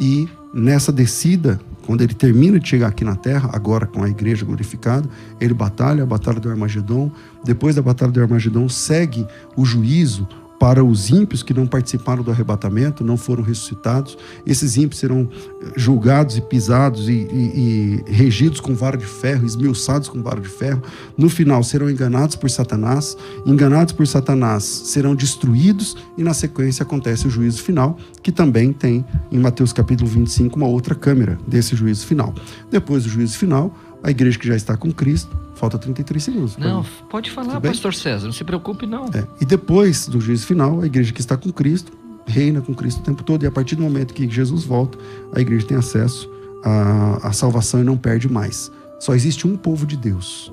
E nessa descida, quando ele termina de chegar aqui na terra, agora com a igreja glorificada, ele batalha a batalha do Armagedon. Depois da batalha do Armagedon, segue o juízo para os ímpios que não participaram do arrebatamento, não foram ressuscitados. Esses ímpios serão julgados e pisados e regidos com vara de ferro, esmiuçados com vara de ferro. No final serão enganados por Satanás. Enganados por Satanás serão destruídos, e na sequência acontece o juízo final, que também tem em Mateus capítulo 25 uma outra câmara desse juízo final. Depois do juízo final, a igreja que já está com Cristo, falta 33 segundos. Não, pode falar, pastor César, não se preocupe não. E depois do juízo final, a igreja que está com Cristo, reina com Cristo o tempo todo, e a partir do momento que Jesus volta, a igreja tem acesso à salvação e não perde mais. Só existe um povo de Deus.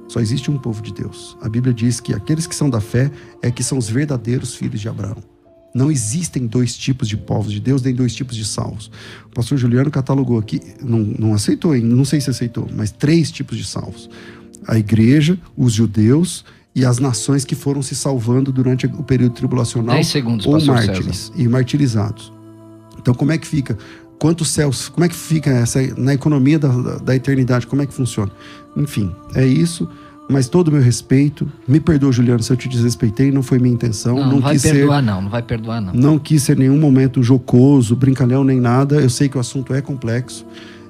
Só existe um povo de Deus. A Bíblia diz que aqueles que são da fé é que são os verdadeiros filhos de Abraão. Não existem dois tipos de povos de Deus, nem dois tipos de salvos. O pastor Juliano catalogou aqui, não aceitou ainda, não sei se aceitou, mas 3 tipos de salvos. A igreja, os judeus e as nações que foram se salvando durante o período tribulacional, 10 segundos, ou pastor mártires César. E martirizados. Então como é que fica? Quantos céus? Como é que fica essa, na economia da eternidade? Como é que funciona? Enfim, é isso. Mas todo o meu respeito, me perdoa, Juliano, se eu te desrespeitei, não foi minha intenção. Não vai perdoar não vai perdoar não. Não quis ser nenhum momento jocoso, brincalhão, nem nada. Eu sei que o assunto é complexo.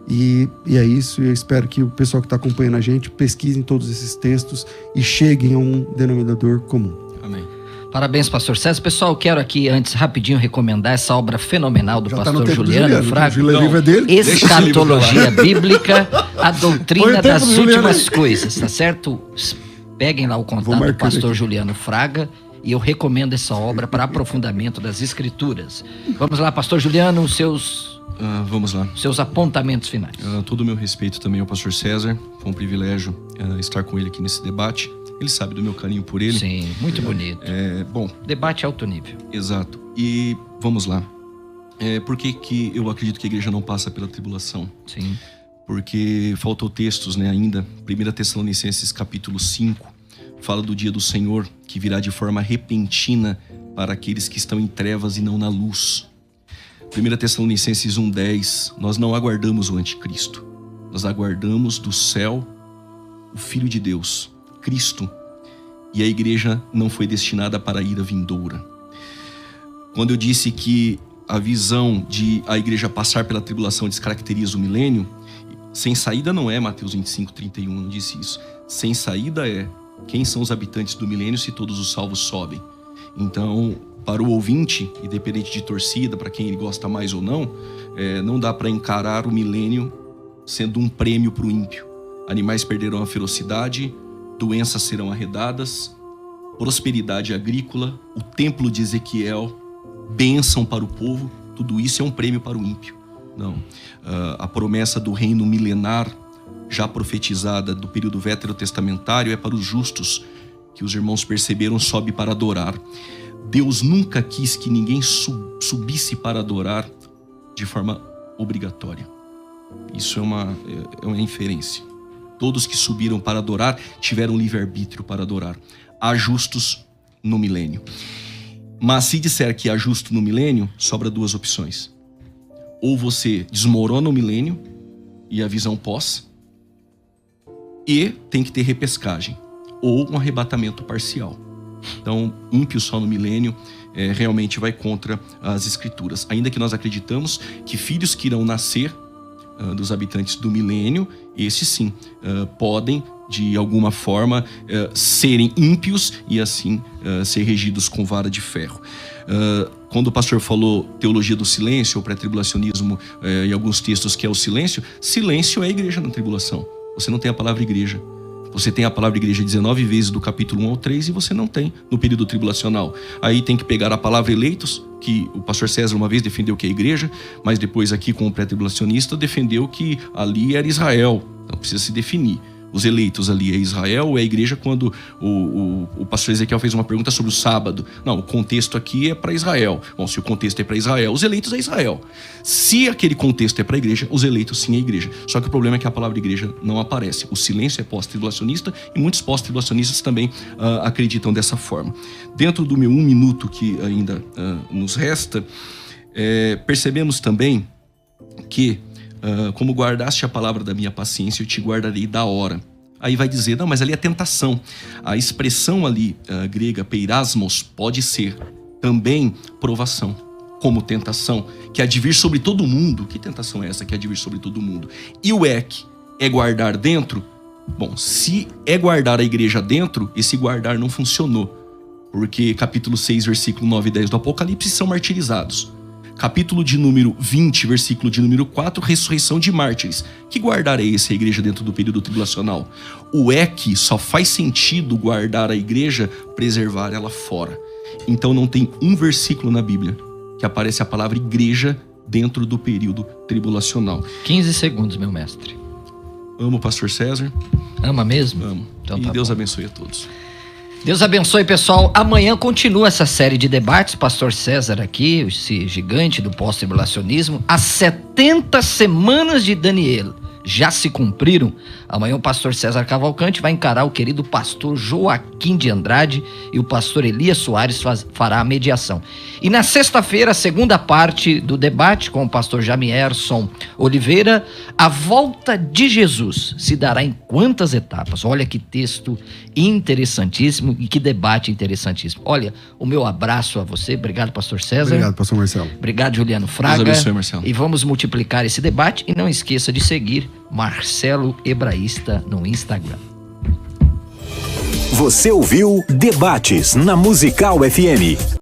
E é isso, eu espero que o pessoal que está acompanhando a gente pesquisem todos esses textos e cheguem a um denominador comum. Amém. Parabéns, pastor César. Pessoal, eu quero aqui, antes, rapidinho, recomendar essa obra fenomenal do Já pastor tá no tempo do Juliano Fraga. O livro é dele. Escatologia Bíblica, a doutrina das últimas coisas, tá certo? Peguem lá o contato do pastor Juliano Fraga e eu recomendo essa obra para aprofundamento das Escrituras. Vamos lá, pastor Juliano, vamos lá. Seus apontamentos finais. Todo o meu respeito também ao pastor César. Foi um privilégio estar com ele aqui nesse debate. Ele sabe do meu carinho por ele. Sim, muito bonito. Bom, debate alto nível. Exato. E vamos lá. Por que eu acredito que a igreja não passa pela tribulação? Sim. Porque faltou textos, ainda. 1 Tessalonicenses capítulo 5 fala do dia do Senhor, que virá de forma repentina para aqueles que estão em trevas e não na luz. 1 Tessalonicenses 1:10, nós não aguardamos o anticristo. Nós aguardamos do céu o Filho de Deus, Cristo. E a igreja não foi destinada para a ira vindoura. Quando eu disse que a visão de a igreja passar pela tribulação descaracteriza o milênio, sem saída não é Mateus 25:31, não disse isso. Sem saída é: quem são os habitantes do milênio se todos os salvos sobem? Então, para o ouvinte, independente de torcida, para quem ele gosta mais ou não, não dá para encarar o milênio sendo um prêmio para o ímpio. Animais perderão a ferocidade, doenças serão arredadas, prosperidade agrícola, o templo de Ezequiel, bênção para o povo, tudo isso é um prêmio para o ímpio. Não. A promessa do reino milenar, já profetizada do período veterotestamentário, é para os justos, que os irmãos perceberam, sobe para adorar. Deus nunca quis que ninguém subisse para adorar de forma obrigatória. Isso é uma inferência. Todos que subiram para adorar tiveram livre-arbítrio para adorar. Há justos no milênio. Mas se disser que há justo no milênio, sobra 2 opções. Ou você desmorona o milênio e a visão pós, e tem que ter repescagem, ou um arrebatamento parcial. Então, ímpio só no milênio realmente vai contra as Escrituras. Ainda que nós acreditamos que filhos que irão nascer dos habitantes do milênio, esses sim, podem de alguma forma serem ímpios e assim ser regidos com vara de ferro. Quando o pastor falou teologia do silêncio, ou pré-tribulacionismo, em alguns textos que é o silêncio, silêncio é a igreja na tribulação. Você não tem a palavra igreja. Você tem a palavra igreja 19 vezes do capítulo 1 ao 3 e você não tem no período tribulacional. Aí tem que pegar a palavra eleitos, que o pastor César uma vez defendeu que é igreja, mas depois aqui com o pré-tribulacionista defendeu que ali era Israel. Então precisa se definir. Os eleitos ali é Israel, é a igreja quando o pastor Ezequiel fez uma pergunta sobre o sábado. Não, o contexto aqui é para Israel. Bom, se o contexto é para Israel, os eleitos é Israel. Se aquele contexto é para a igreja, os eleitos sim é a igreja. Só que o problema é que a palavra igreja não aparece. O silêncio é pós-tribulacionista e muitos pós-tribulacionistas também acreditam dessa forma. Dentro do meu 1 minuto que ainda nos resta, percebemos também que como guardaste a palavra da minha paciência, eu te guardarei da hora. Aí vai dizer, não, mas ali é tentação. A expressão ali grega, peirasmos, pode ser também provação, como tentação, que há de vir sobre todo mundo. Que tentação é essa que há de vir sobre todo mundo? E o é guardar dentro? Bom, se é guardar a igreja dentro, esse guardar não funcionou. Porque capítulo 6, versículo 9 e 10 do Apocalipse são martirizados. Capítulo de número 20, versículo de número 4, ressurreição de mártires. Que guardar é esse, a igreja dentro do período tribulacional? O só faz sentido guardar a igreja, preservar ela fora. Então não tem um versículo na Bíblia que aparece a palavra igreja dentro do período tribulacional. 15 segundos, meu mestre. Amo o pastor César. Ama mesmo? Amo. Então, e tá Deus bom. abençoe a todos. Deus abençoe, pessoal. Amanhã continua essa série de debates. Pastor César aqui, esse gigante do pós-tribulacionismo. As 70 semanas de Daniel já se cumpriram. Amanhã o pastor César Cavalcante vai encarar o querido pastor Joaquim de Andrade e o pastor Elias Soares fará a mediação. E na sexta-feira, a segunda parte do debate com o pastor Jamierson Oliveira, a volta de Jesus se dará em quantas etapas? Olha que texto interessantíssimo e que debate interessantíssimo. Olha, o meu abraço a você. Obrigado, pastor César. Obrigado, pastor Marcelo. Obrigado, Juliano Fraga. Deus abençoe, Marcelo. E vamos multiplicar esse debate e não esqueça de seguir Marcelo Hebraísta no Instagram. Você ouviu Debates na Musical FM.